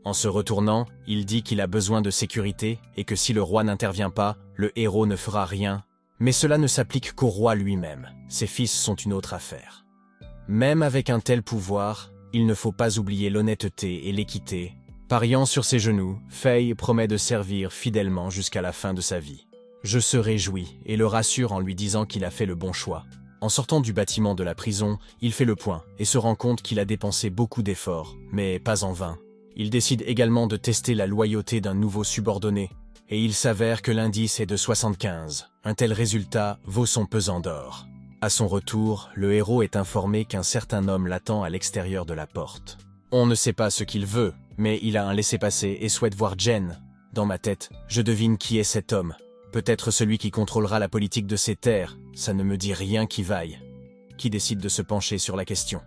[SPEAKER 1] En se retournant, il dit qu'il a besoin de sécurité et que si le roi n'intervient pas, le héros ne fera rien, mais cela ne s'applique qu'au roi lui-même. Ses fils sont une autre affaire. Même avec un tel pouvoir, il ne faut pas oublier l'honnêteté et l'équité. Pariant sur ses genoux, Fei promet de servir fidèlement jusqu'à la fin de sa vie. Je se réjouis et le rassure en lui disant qu'il a fait le bon choix. En sortant du bâtiment de la prison, il fait le point et se rend compte qu'il a dépensé beaucoup d'efforts, mais pas en vain. Il décide également de tester la loyauté d'un nouveau subordonné, et il s'avère que l'indice est de 75. Un tel résultat vaut son pesant d'or. À son retour, le héros est informé qu'un certain homme l'attend à l'extérieur de la porte. On ne sait pas ce qu'il veut, mais il a un laissez-passer et souhaite voir Jen. Dans ma tête, je devine qui est cet homme. Peut-être celui qui contrôlera la politique de ces terres, ça ne me dit rien qui vaille. Qui décide de se pencher sur la question ?